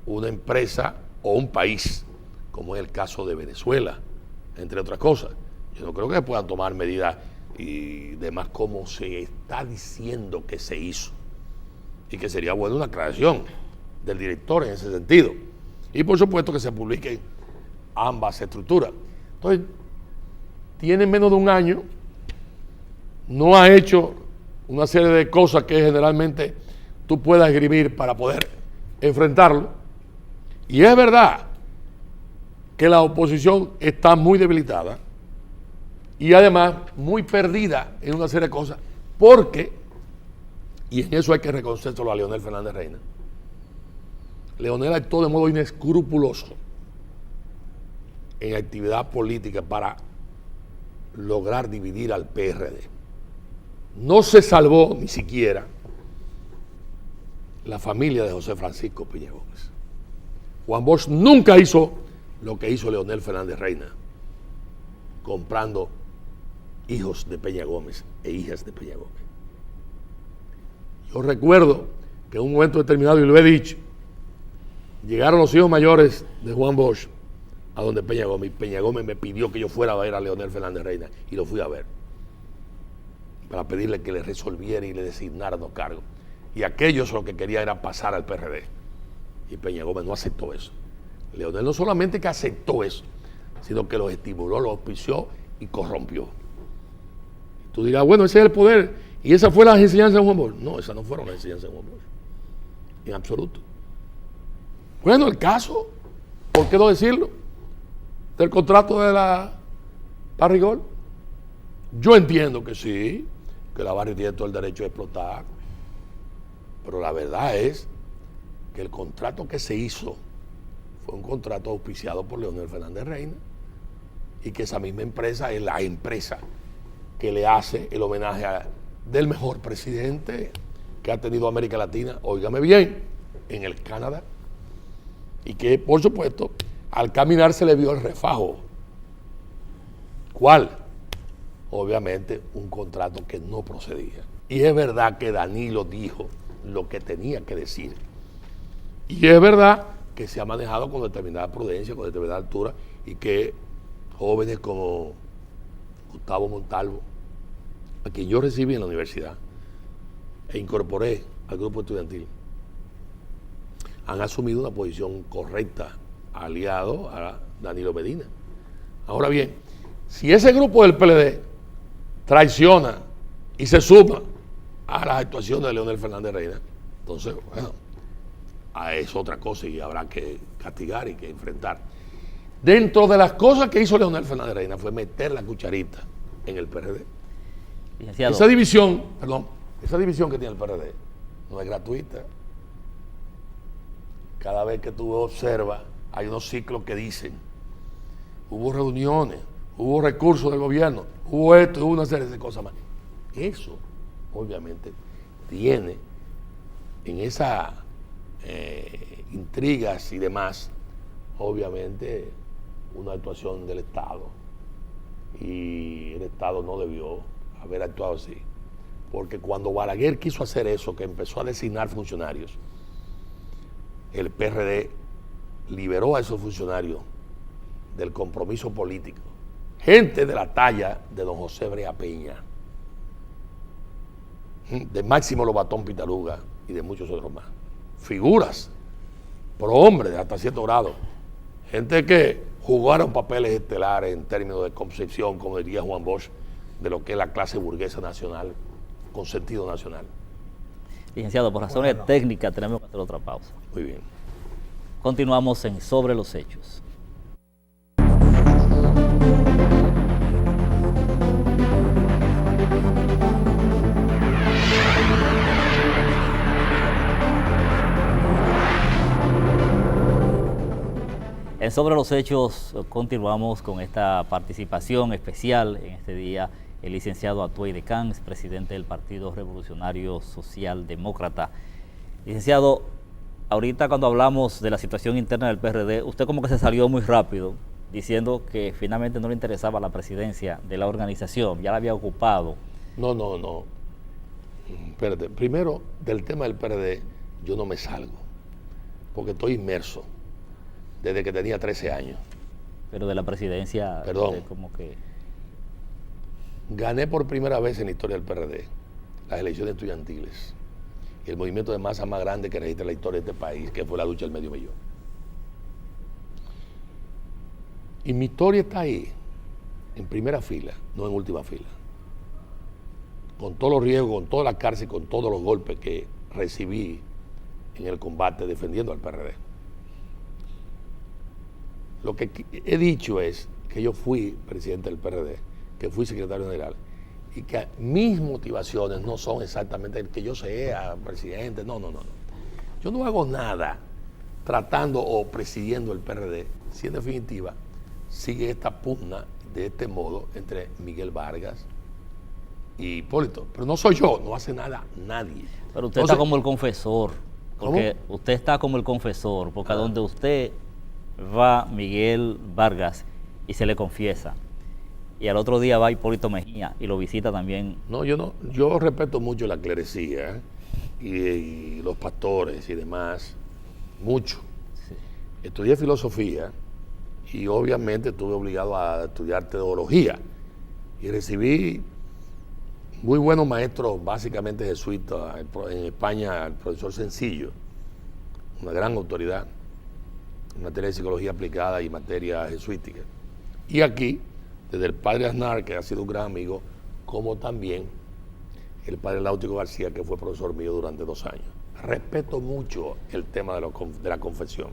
una empresa o un país, como es el caso de Venezuela, entre otras cosas. Yo no creo que puedan tomar medidas y demás como se está diciendo que se hizo, y que sería bueno una aclaración del director en ese sentido, y por supuesto que se publiquen ambas estructuras. Entonces, tiene menos de un año, no ha hecho una serie de cosas que generalmente tú puedas esgrimir para poder enfrentarlo, y es verdad que la oposición está muy debilitada y además muy perdida en una serie de cosas, porque, y en eso hay que reconocérselo a Leonel Fernández Reina, Leonel actuó de modo inescrupuloso en actividad política para lograr dividir al PRD. No se salvó ni siquiera la familia de José Francisco Peña Gómez. Juan Bosch nunca hizo lo que hizo Leonel Fernández Reina, comprando hijos de Peña Gómez e hijas de Peña Gómez. Yo recuerdo que en un momento determinado, y lo he dicho, llegaron los hijos mayores de Juan Bosch a donde Peña Gómez, y Peña Gómez me pidió que yo fuera a ver a Leonel Fernández Reina, y lo fui a ver para pedirle que le resolviera y le designara los cargos. Y aquellos lo que quería era pasar al PRD, y Peña Gómez no aceptó eso. Leonel no solamente que aceptó eso, sino que lo estimuló, lo auspició y corrompió. Y tú dirás, bueno, ese es el poder, y esa fue la enseñanza de Juan Bosch. No, esas no fueron las enseñanzas de Juan Bosch, en absoluto. Bueno, el caso, ¿por qué no decirlo?, del contrato de la Barrigol. Yo entiendo que sí, que la Barri tiene todo el derecho a explotar, pero la verdad es que el contrato que se hizo fue un contrato auspiciado por Leonel Fernández Reina, y que esa misma empresa es la empresa que le hace el homenaje del mejor presidente que ha tenido América Latina, óigame bien, en el Canadá, y que por supuesto al caminar se le vio el refajo. ¿Cuál? Obviamente un contrato que no procedía. Y es verdad que Danilo dijo lo que tenía que decir, y es verdad que se ha manejado con determinada prudencia, con determinada altura, y que jóvenes como Gustavo Montalvo, a quien yo recibí en la universidad e incorporé al grupo estudiantil, han asumido una posición correcta, aliado a Danilo Medina. Ahora bien, si ese grupo del PLD traiciona y se suma a las actuaciones de Leonel Fernández Reina, entonces, bueno, es otra cosa y habrá que castigar y que enfrentar. Dentro de las cosas que hizo Leonel Fernández Reina fue meter la cucharita en el PRD. Licenciado. Esa división que tiene el PRD no es gratuita. Cada vez que tú observas, hay unos ciclos que dicen, hubo reuniones, hubo recursos del gobierno, hubo esto, hubo una serie de cosas más. Eso, obviamente, tiene en esas intrigas y demás, obviamente, una actuación del Estado. Y el Estado no debió haber actuado así. Porque cuando Balaguer quiso hacer eso, que empezó a designar funcionarios, el PRD liberó a esos funcionarios del compromiso político. Gente de la talla de don José Brea Peña, de Máximo Lobatón Pitaluga y de muchos otros más. Figuras, prohombres hasta cierto grado. Gente que jugaron papeles estelares en términos de concepción, como diría Juan Bosch, de lo que es la clase burguesa nacional, con sentido nacional. Licenciado, por razones técnicas tenemos que hacer otra pausa. Muy bien. Continuamos en Sobre los Hechos. En Sobre los Hechos continuamos con esta participación especial en este día, el licenciado Atuey de Camps, presidente del Partido Revolucionario Social Demócrata. Licenciado, ahorita cuando hablamos de la situación interna del PRD, usted como que se salió muy rápido diciendo que finalmente no le interesaba la presidencia de la organización, ya la había ocupado. No. Espérate, primero del tema del PRD yo no me salgo, porque estoy inmerso desde que tenía 13 años. Pero de la presidencia, perdón, como que... Gané por primera vez en la historia del PRD las elecciones estudiantiles y el movimiento de masa más grande que registra la historia de este país, que fue la lucha del medio millón. Y mi historia está ahí, en primera fila, no en última fila. Con todos los riesgos, con toda la cárcel, con todos los golpes que recibí en el combate defendiendo al PRD. Lo que he dicho es que yo fui presidente del PRD, que fui secretario general, y que mis motivaciones no son exactamente el que yo sea presidente, no. Yo no hago nada tratando o presidiendo el PRD, si en definitiva sigue esta pugna de este modo entre Miguel Vargas y Hipólito. Pero no soy yo, no hace nada nadie. Pero usted está como el confesor, porque usted está como el confesor, porque a donde usted va Miguel Vargas y se le confiesa, y al otro día va Hipólito Mejía y lo visita también. No, yo respeto mucho la clerecía y los pastores y demás, mucho. Sí. Estudié filosofía y obviamente estuve obligado a estudiar teología y recibí muy buenos maestros, básicamente jesuitas. En España, el profesor Sencillo, una gran autoridad en materia de psicología aplicada y materia jesuítica. Y aquí, desde el padre Aznar, que ha sido un gran amigo, como también el padre Láutico García, que fue profesor mío durante 2 años. Respeto mucho el tema de la confesión,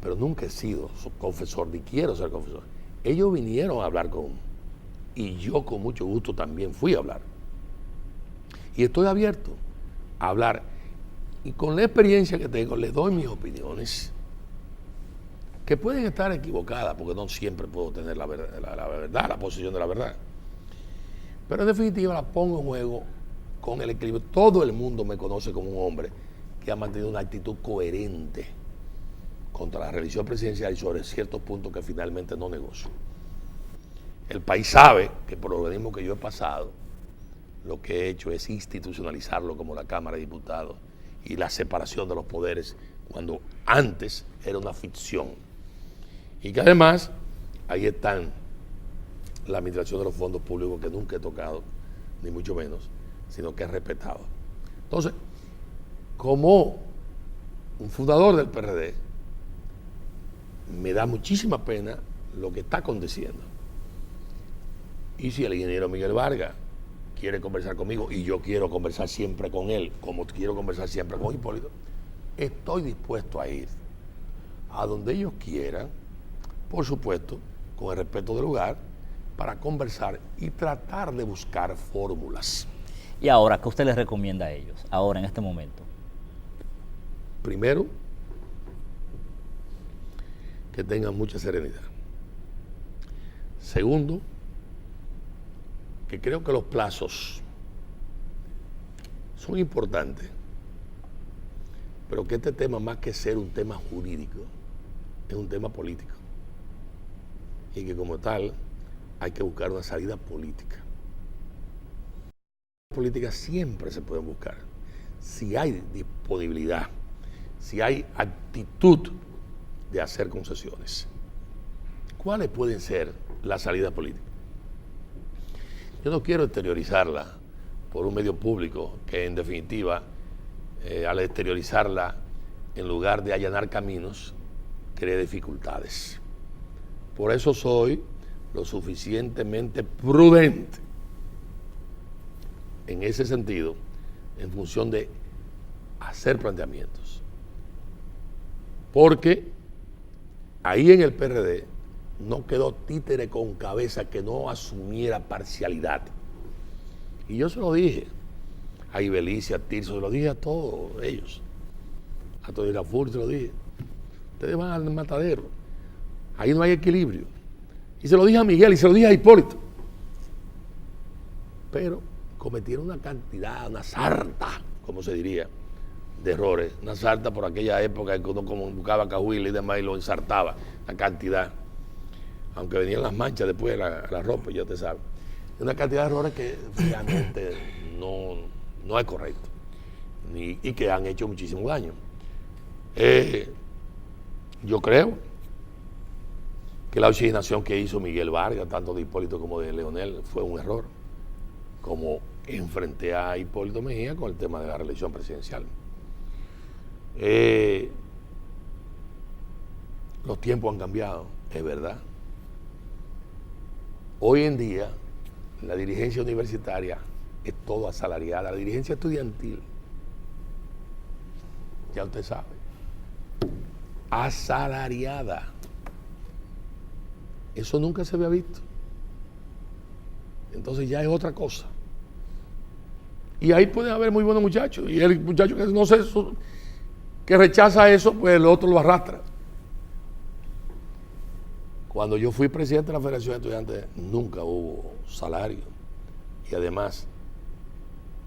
pero nunca he sido confesor, ni quiero ser confesor. Ellos vinieron a hablar y yo con mucho gusto también fui a hablar. Y estoy abierto a hablar. Y con la experiencia que tengo, les doy mis opiniones, que pueden estar equivocadas, porque no siempre puedo tener la verdad, la posición de la verdad. Pero en definitiva la pongo en juego con el equilibrio. Todo el mundo me conoce como un hombre que ha mantenido una actitud coherente contra la reelección presidencial y sobre ciertos puntos que finalmente no negocio. El país sabe que por el organismo que yo he pasado, lo que he hecho es institucionalizarlo como la Cámara de Diputados y la separación de los poderes, cuando antes era una ficción. Y que además, ahí están la administración de los fondos públicos, que nunca he tocado, ni mucho menos, sino que he respetado. Entonces, como un fundador del PRD, me da muchísima pena lo que está aconteciendo. Y si el ingeniero Miguel Vargas quiere conversar conmigo y yo quiero conversar siempre con él, como quiero conversar siempre con Hipólito, estoy dispuesto a ir a donde ellos quieran, por supuesto, con el respeto del lugar, para conversar y tratar de buscar fórmulas. Y ahora, ¿qué usted les recomienda a ellos, ahora, en este momento? Primero, que tengan mucha serenidad. Segundo, que creo que los plazos son importantes, pero que este tema, más que ser un tema jurídico, es un tema político. Y que como tal hay que buscar una salida política. Políticas siempre se pueden buscar, si hay disponibilidad, si hay actitud de hacer concesiones. ¿Cuáles pueden ser las salidas políticas? Yo no quiero exteriorizarla por un medio público que, en definitiva, al exteriorizarla, en lugar de allanar caminos, crea dificultades. Por eso soy lo suficientemente prudente en ese sentido, en función de hacer planteamientos. Porque ahí en el PRD no quedó títere con cabeza que no asumiera parcialidad. Y yo se lo dije a Ibelicia, a Tirso, se lo dije a todos ellos. A todo Irafur se lo dije. Ustedes van al matadero. Ahí no hay equilibrio. Y se lo dije a Miguel y se lo dije a Hipólito. Pero cometieron una cantidad, una sarta, como se diría, de errores. Una sarta por aquella época en que uno como buscaba cahuila y demás y lo ensartaba, la cantidad. Aunque venían las manchas después de la ropa, ya te sabes. Una cantidad de errores que realmente no es correcto. Y que han hecho muchísimo daño. Yo creo que la oxigenación que hizo Miguel Vargas, tanto de Hipólito como de Leonel, fue un error. Como enfrenté a Hipólito Mejía con el tema de la reelección presidencial. Los tiempos han cambiado, es verdad. Hoy en día, la dirigencia universitaria es todo asalariada. La dirigencia estudiantil, ya usted sabe, asalariada. Eso nunca se había visto. Entonces ya es otra cosa. Y ahí pueden haber muy buenos muchachos. Y el muchacho que no sé, que rechaza eso, pues el otro lo arrastra. Cuando yo fui presidente de la Federación de Estudiantes, nunca hubo salario. Y además,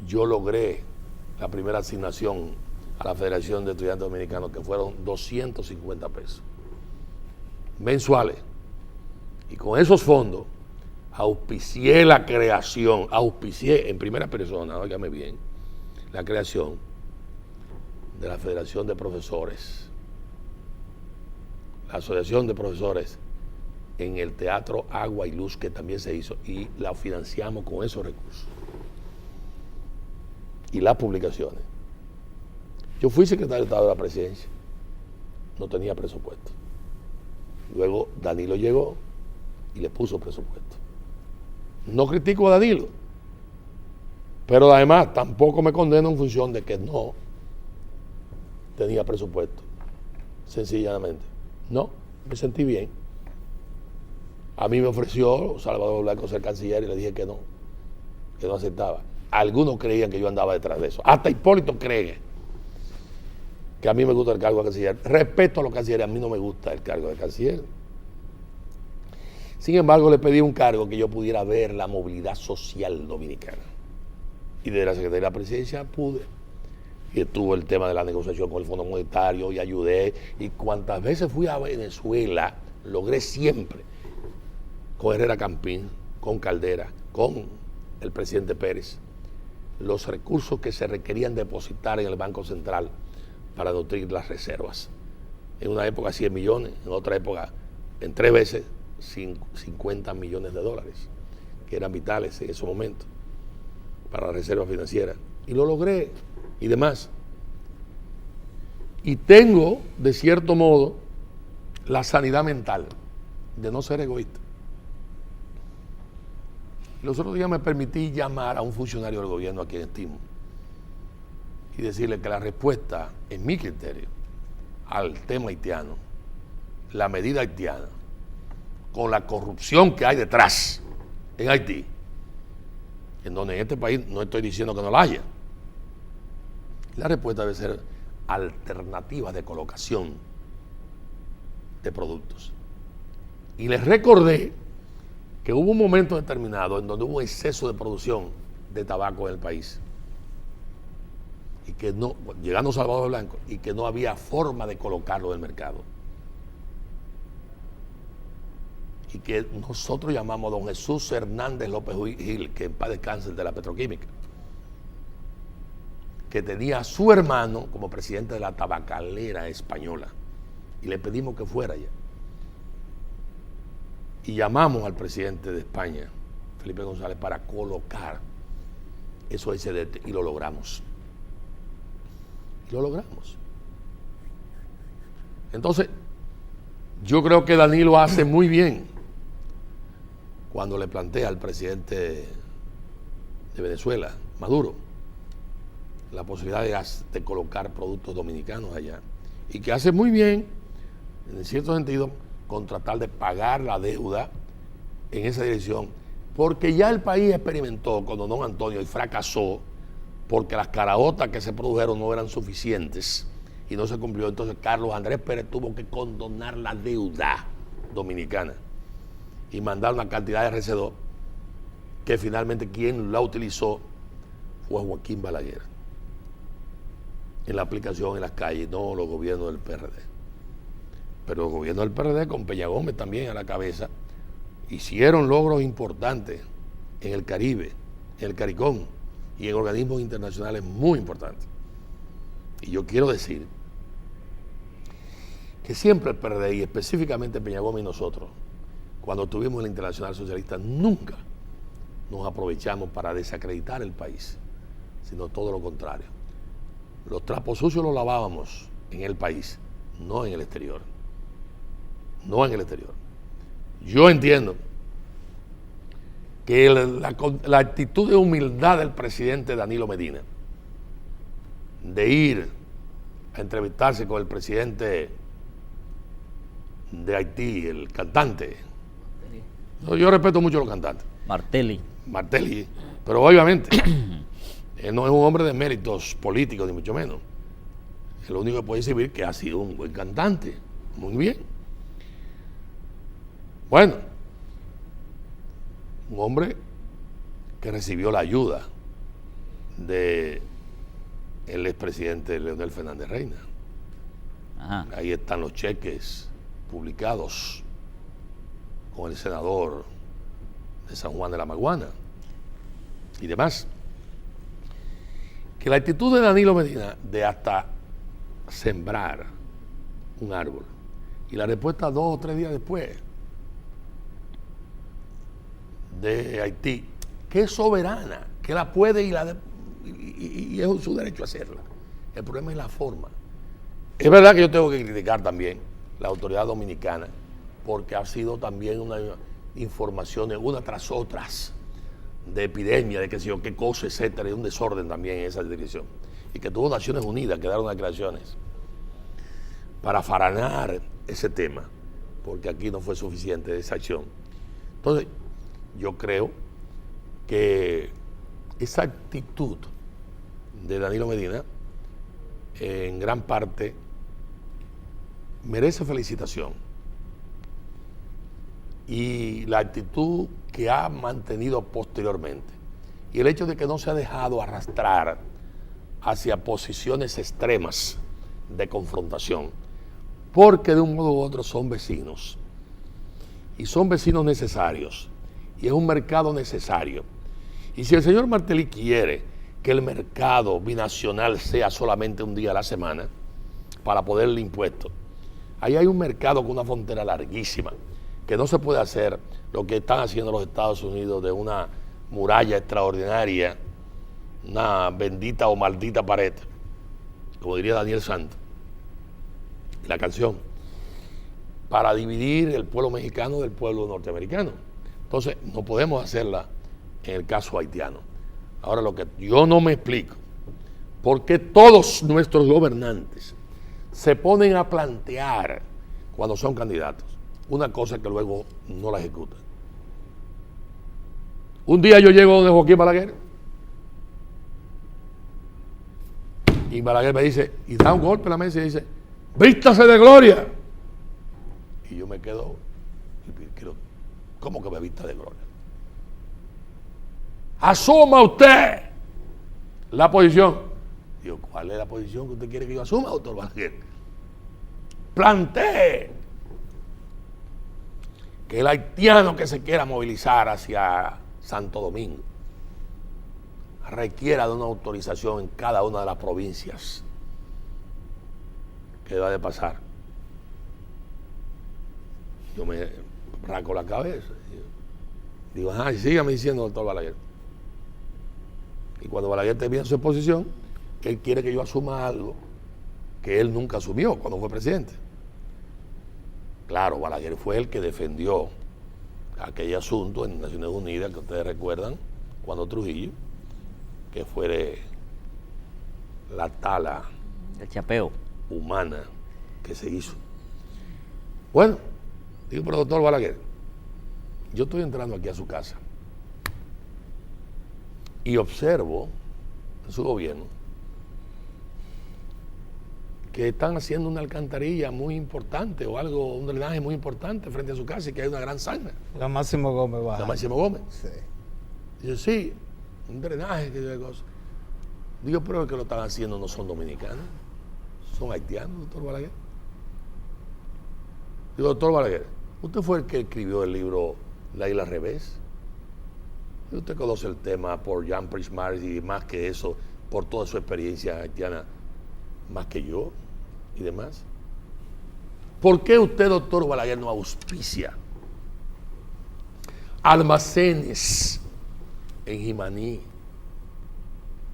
yo logré la primera asignación a la Federación de Estudiantes Dominicanos, que fueron 250 pesos mensuales. Y con esos fondos auspicié la creación, auspicié en primera persona, óigame bien, la creación de la Federación de Profesores, la Asociación de Profesores en el Teatro Agua y Luz, que también se hizo, y la financiamos con esos recursos. Y las publicaciones. Yo fui secretario de Estado de la Presidencia, no tenía presupuesto. Luego Danilo llegó y le puso presupuesto. No critico a Danilo, pero además tampoco me condeno en función de que no tenía presupuesto. Sencillamente. No, me sentí bien. A mí me ofreció Salvador Blanco ser canciller y le dije que no aceptaba. Algunos creían que yo andaba detrás de eso. Hasta Hipólito cree que a mí me gusta el cargo de canciller. Respeto a los cancilleres, a mí no me gusta el cargo de canciller. Sin embargo, le pedí un cargo que yo pudiera ver la movilidad social dominicana. Y desde la Secretaría de la Presidencia pude. Y estuvo el tema de la negociación con el Fondo Monetario y ayudé. Y cuantas veces fui a Venezuela, logré siempre, con Herrera Campín, con Caldera, con el presidente Pérez, los recursos que se requerían depositar en el Banco Central para nutrir las reservas. En una época 100 millones, en otra época, en 3 veces, 50 millones de dólares, que eran vitales en ese momento para la reserva financiera. Y lo logré y demás. Y tengo, de cierto modo, la sanidad mental de no ser egoísta. Los otros días me permití llamar a un funcionario del gobierno a quien estimo y decirle que la respuesta, en mi criterio, al tema haitiano, la medida haitiana, con la corrupción que hay detrás en Haití, en donde en este país no estoy diciendo que no la haya, la respuesta debe ser alternativas de colocación de productos. Y les recordé que hubo un momento determinado en donde hubo exceso de producción de tabaco en el país y que no, llegando Salvador Blanco, y que no había forma de colocarlo en el mercado. Y que nosotros llamamos a don Jesús Hernández López Gil, que en paz descanse, de la petroquímica, que tenía a su hermano como presidente de la tabacalera española, y le pedimos que fuera allá. Y llamamos al presidente de España, Felipe González, para colocar esos excedentes, y lo logramos. Y lo logramos. Entonces, yo creo que Danilo hace muy bien cuando le plantea al presidente de Venezuela, Maduro, la posibilidad de colocar productos dominicanos allá. Y que hace muy bien, en cierto sentido, con tratar de pagar la deuda en esa dirección, porque ya el país experimentó cuando don Antonio y fracasó, porque las caraotas que se produjeron no eran suficientes y no se cumplió. Entonces Carlos Andrés Pérez tuvo que condonar la deuda dominicana y mandar una cantidad de RC2 que finalmente quien la utilizó fue Joaquín Balaguer en la aplicación en las calles, no los gobiernos del PRD. Pero los gobiernos del PRD, con Peña Gómez también a la cabeza, hicieron logros importantes en el Caribe, en el CARICOM y en organismos internacionales muy importantes. Y yo quiero decir que siempre el PRD, y específicamente Peña Gómez y nosotros, cuando estuvimos en la Internacional Socialista, nunca nos aprovechamos para desacreditar el país, sino todo lo contrario. Los trapos sucios los lavábamos en el país, no en el exterior. No en el exterior. Yo entiendo que la actitud de humildad del presidente Danilo Medina, de ir a entrevistarse con el presidente de Haití, el cantante. Yo respeto mucho a los cantantes. Martelly, pero obviamente él no es un hombre de méritos políticos, ni mucho menos. Lo único que puede decir que ha sido un buen cantante. Muy bien. Bueno, un hombre que recibió la ayuda de el expresidente Leonel Fernández Reina. ajá, Ahí están los cheques publicados con el senador de San Juan de la Maguana y demás. Que la actitud de Danilo Medina de hasta sembrar un árbol y la respuesta 2 o 3 días después de Haití, que es soberana, que la puede y es su derecho a hacerla. El problema es la forma. Es verdad que yo tengo que criticar también la autoridad dominicana, porque ha sido también una informaciones una tras otras de epidemia, de que sé yo qué cosa, etcétera, y un desorden también en esa dirección. Y que tuvo Naciones Unidas que dar unas declaraciones para faranar ese tema, porque aquí no fue suficiente esa acción. Entonces, yo creo que esa actitud de Danilo Medina en gran parte merece felicitación, y la actitud que ha mantenido posteriormente y el hecho de que no se ha dejado arrastrar hacia posiciones extremas de confrontación, porque de un modo u otro son vecinos y son vecinos necesarios y es un mercado necesario. Y si el señor Martelly quiere que el mercado binacional sea solamente un día a la semana para poderle impuesto, ahí hay un mercado con una frontera larguísima, que no se puede hacer lo que están haciendo los Estados Unidos de una muralla extraordinaria, una bendita o maldita pared, como diría Daniel Santos, la canción, para dividir el pueblo mexicano del pueblo norteamericano. Entonces, no podemos hacerla en el caso haitiano. Ahora, lo que yo no me explico, ¿por qué todos nuestros gobernantes se ponen a plantear cuando son candidatos una cosa que luego no la ejecutan? Un día yo llego donde Joaquín Balaguer y Balaguer me dice, y da un golpe en la mesa y dice, vístase de gloria. Y yo me quedo, ¿cómo que me vista de gloria? Asuma usted la posición. Digo, ¿cuál es la posición que usted quiere que yo asuma, doctor Balaguer? Plantee que el haitiano que se quiera movilizar hacia Santo Domingo requiera de una autorización en cada una de las provincias que va de pasar. Yo me raco la cabeza. Digo, sígame diciendo, doctor Balaguer. Y cuando Balaguer termina su exposición, él quiere que yo asuma algo que él nunca asumió cuando fue presidente. Claro, Balaguer fue el que defendió aquel asunto en Naciones Unidas, que ustedes recuerdan, cuando Trujillo, que fue la tala El chapeo. humana que se hizo. Bueno, digo, pero doctor Balaguer, yo estoy entrando aquí a su casa y observo en su gobierno que están haciendo una alcantarilla muy importante o algo, un drenaje muy importante frente a su casa y que hay una gran zanja. La Máximo Gómez baja. La Máximo Gómez. Sí. Dice, sí, un drenaje, que de cosas. Digo, pero el que lo están haciendo no son dominicanos, son haitianos, doctor Balaguer. Digo, doctor Balaguer, usted fue el que escribió el libro La Isla al Revés. Y usted conoce el tema por Jean Prismar y más que eso, por toda su experiencia haitiana, más que yo y demás. ¿Por qué usted, doctor Balaguer, no auspicia almacenes en Jimaní,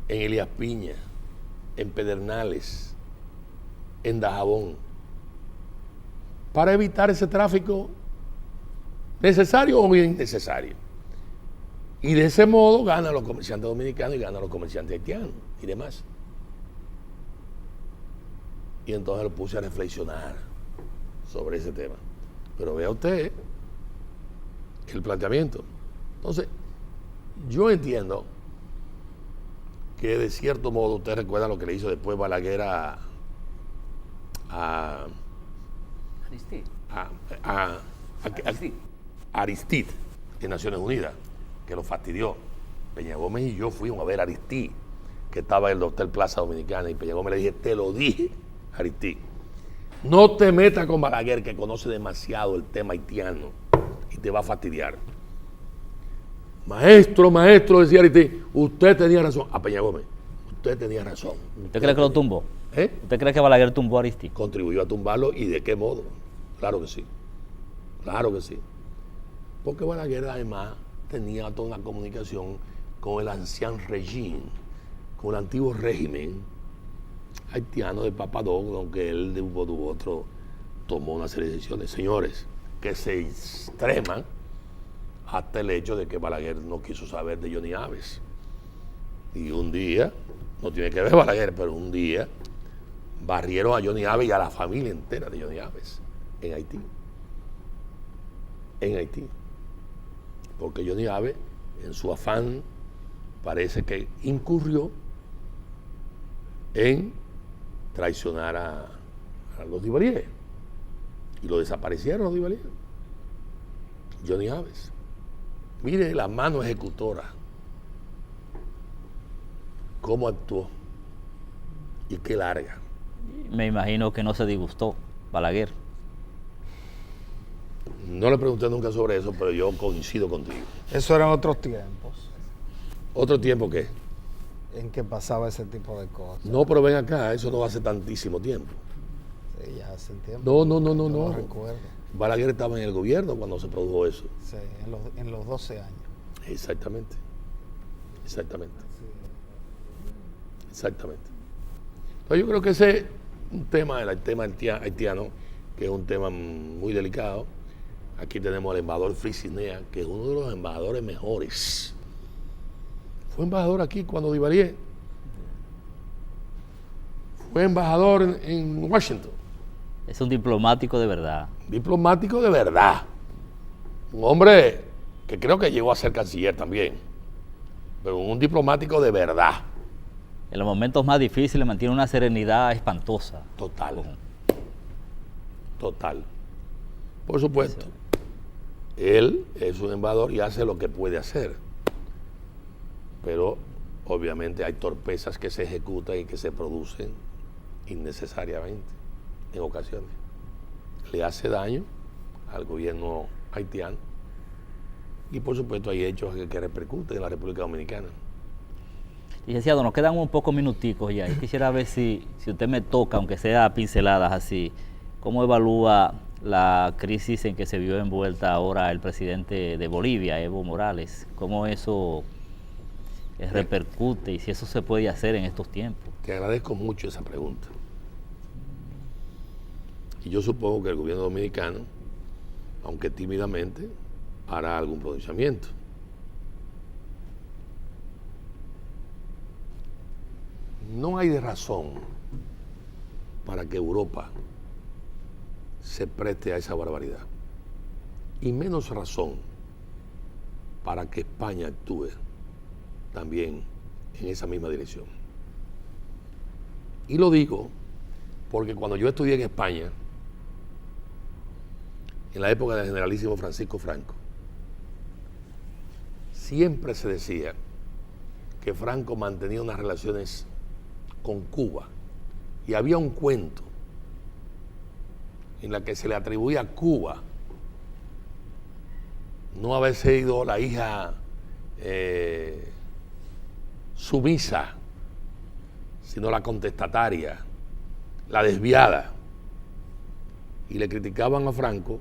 en Elías Piña, en Pedernales, en Dajabón, para evitar ese tráfico necesario o innecesario? Y de ese modo ganan los comerciantes dominicanos y ganan los comerciantes haitianos y demás. Y entonces lo puse a reflexionar sobre ese tema. Pero vea usted el planteamiento. Entonces, yo entiendo que de cierto modo, usted recuerda lo que le hizo después Balaguer a Aristide en Naciones Unidas, que lo fastidió. Peña Gómez y yo fuimos a ver a Aristide, que estaba en el Hotel Plaza Dominicana, y Peña Gómez le dije, te lo dije, Aristide, no te metas con Balaguer, que conoce demasiado el tema haitiano y te va a fastidiar. Maestro, decía Aristide, usted tenía razón. A Peña Gómez, usted tenía razón. ¿Usted cree que lo tumbó? ¿Usted cree que Balaguer tumbó a Aristide? Contribuyó a tumbarlo, y de qué modo. Claro que sí. Claro que sí. Porque Balaguer además tenía toda una comunicación con el ancien régime, con el antiguo régimen haitiano de Papadoc, aunque él de un modo u otro tomó una serie de decisiones, señores, que se extreman hasta el hecho de que Balaguer no quiso saber de Johnny Aves. Y un día, no tiene que ver Balaguer, pero un día barrieron a Johnny Aves y a la familia entera de Johnny Aves en Haití. En Haití. Porque Johnny Aves, en su afán, parece que incurrió en traicionar a los Duvalier. Y lo desaparecieron los Duvalier. Johnny Aves. Mire la mano ejecutora, cómo actuó y qué larga. Me imagino que no se disgustó Balaguer. No le pregunté nunca sobre eso, pero yo coincido contigo. Eso eran otros tiempos ¿Otro tiempo qué? en que pasaba ese tipo de cosas. No, pero ven acá, eso no hace tantísimo tiempo. Sí, ya hace tiempo. No. Yo lo recuerdo. Balaguer estaba en el gobierno cuando se produjo eso. Sí, en los 12 años. Exactamente. Exactamente. Entonces yo creo que ese es un tema, el tema haitiano, que es un tema muy delicado. Aquí tenemos al embajador Frisinea, que es uno de los embajadores mejores Fue embajador aquí cuando Duvalier. Fue embajador en Washington. Es un diplomático de verdad. Diplomático de verdad. Un hombre que creo que llegó a ser canciller también. Pero un diplomático de verdad. En los momentos más difíciles mantiene una serenidad espantosa. Total. Total. Por supuesto. Él es un embajador y hace lo que puede hacer. Pero obviamente hay torpezas que se ejecutan y que se producen innecesariamente en ocasiones. Le hace daño al gobierno haitiano y por supuesto hay hechos que repercuten en la República Dominicana. Licenciado, nos quedan un poco minuticos ya. Yo quisiera ver si usted me toca, aunque sea pinceladas así, ¿cómo evalúa la crisis en que se vio envuelta ahora el presidente de Bolivia, Evo Morales? ¿Cómo eso repercute y si eso se puede hacer en estos tiempos? Te agradezco mucho esa pregunta. Y yo supongo que el gobierno dominicano, aunque tímidamente, hará algún pronunciamiento. No hay razón para que Europa se preste a esa barbaridad. Y menos razón para que España actúe también en esa misma dirección. Y lo digo porque cuando yo estudié en España, en la época del generalísimo Francisco Franco, siempre se decía que Franco mantenía unas relaciones con Cuba y había un cuento en la que se le atribuía a Cuba no haber sido la hija sumisa, sino la contestataria, la desviada, y le criticaban a Franco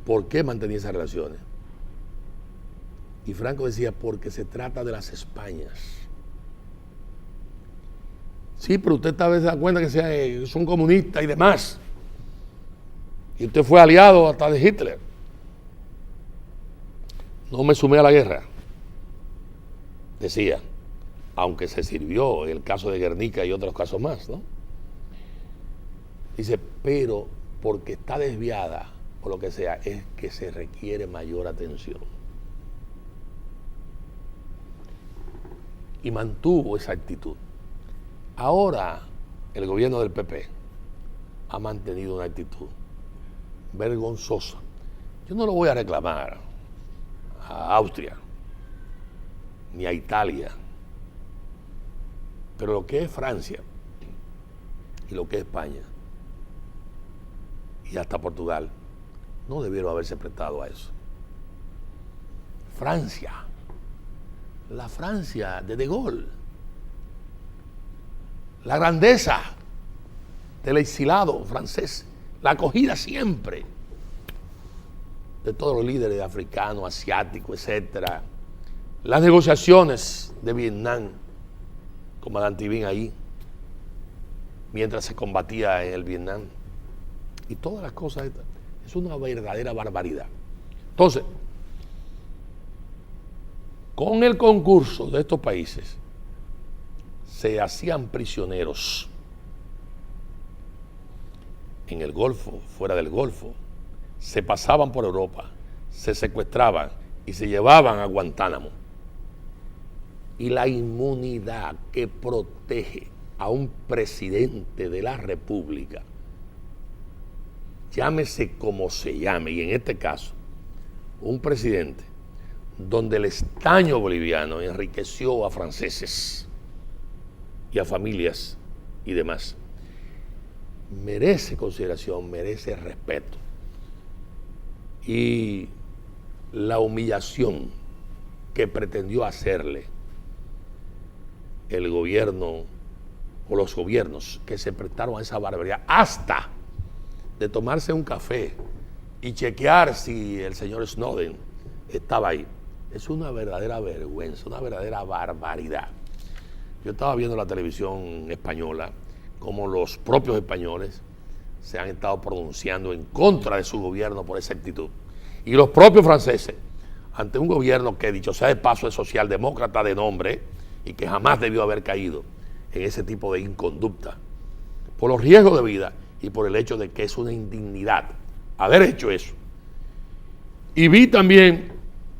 por qué mantenía esas relaciones. Y Franco decía, porque se trata de las Españas. Sí, pero usted tal vez se da cuenta que son comunistas y demás. Y usted fue aliado hasta de Hitler. No me sumé a la guerra, decía, aunque se sirvió en el caso de Guernica y otros casos más, ¿no? Dice, pero porque está desviada o lo que sea, es que se requiere mayor atención. Y mantuvo esa actitud. Ahora el gobierno del PP ha mantenido una actitud vergonzosa. Yo no lo voy a reclamar a Austria ni a Italia, pero lo que es Francia y lo que es España y hasta Portugal no debieron haberse prestado a eso. Francia, la Francia de Gaulle, la grandeza del exilado francés, la acogida siempre de todos los líderes africanos, asiáticos, etcétera, las negociaciones de Vietnam con Madame Thibault ahí mientras se combatía en el Vietnam y todas las cosas estas. Es una verdadera barbaridad. Entonces, con el concurso de estos países se hacían prisioneros en el Golfo, fuera del Golfo, se pasaban por Europa, se secuestraban y se llevaban a Guantánamo. Y la inmunidad que protege a un presidente de la República, llámese como se llame, y en este caso, un presidente donde el estaño boliviano enriqueció a franceses y a familias y demás, merece consideración, merece respeto. Y la humillación que pretendió hacerle el gobierno o los gobiernos que se prestaron a esa barbaridad, hasta de tomarse un café y chequear si el señor Snowden estaba ahí, es una verdadera vergüenza, una verdadera barbaridad. Yo estaba viendo la televisión española, como los propios españoles se han estado pronunciando en contra de su gobierno por esa actitud. Y los propios franceses ante un gobierno que, dicho sea de paso, es socialdemócrata de nombre y que jamás debió haber caído en ese tipo de inconducta, por los riesgos de vida y por el hecho de que es una indignidad haber hecho eso. Y vi también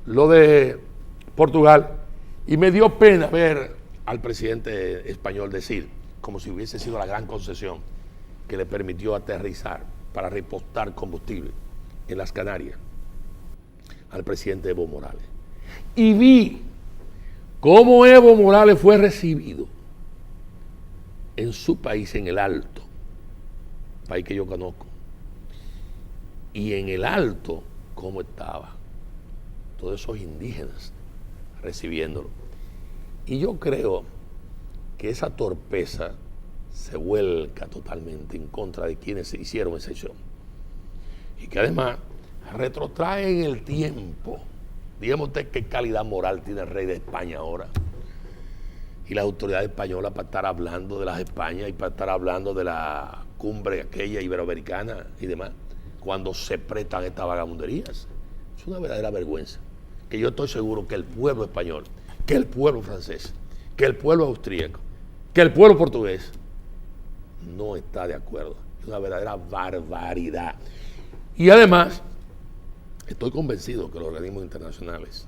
lo de Portugal y me dio pena ver al presidente español decir, como si hubiese sido la gran concesión que le permitió aterrizar para repostar combustible en las Canarias, al presidente Evo Morales. Y vi cómo Evo Morales fue recibido en su país, en el Alto, país que yo conozco. Y en el Alto, cómo estaba todos esos indígenas recibiéndolo. Y yo creo que esa torpeza se vuelca totalmente en contra de quienes se hicieron esa acción. Y que además retrotrae en el tiempo. Dígame usted qué calidad moral tiene el rey de España ahora. Y las autoridades españolas para estar hablando de las Españas y para estar hablando de la cumbre aquella iberoamericana y demás, cuando se prestan estas vagabunderías. Es una verdadera vergüenza. Que yo estoy seguro que el pueblo español, que el pueblo francés, que el pueblo austríaco, que el pueblo portugués no está de acuerdo. Es una verdadera barbaridad. Y además, estoy convencido que los organismos internacionales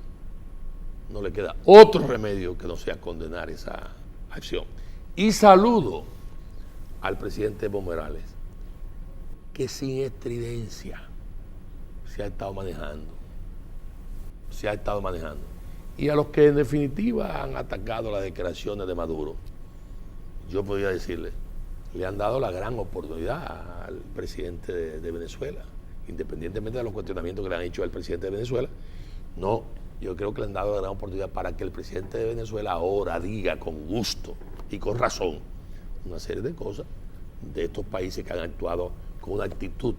no le queda otro remedio que no sea condenar esa acción. Y saludo al presidente Evo Morales, que sin estridencia se ha estado manejando. Y a los que en definitiva han atacado las declaraciones de Maduro, yo podría decirle, le han dado la gran oportunidad al presidente de Venezuela, independientemente de los cuestionamientos que le han hecho al presidente de Venezuela. No, yo creo que le han dado la gran oportunidad para que el presidente de Venezuela ahora diga con gusto y con razón una serie de cosas de estos países que han actuado con una actitud,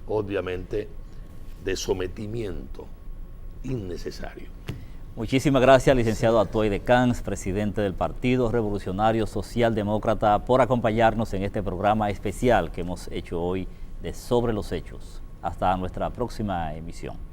obviamente, de sometimiento innecesario. Muchísimas gracias, licenciado Atoy de Camps, presidente del Partido Revolucionario Socialdemócrata, por acompañarnos en este programa especial que hemos hecho hoy de Sobre los Hechos. Hasta nuestra próxima emisión.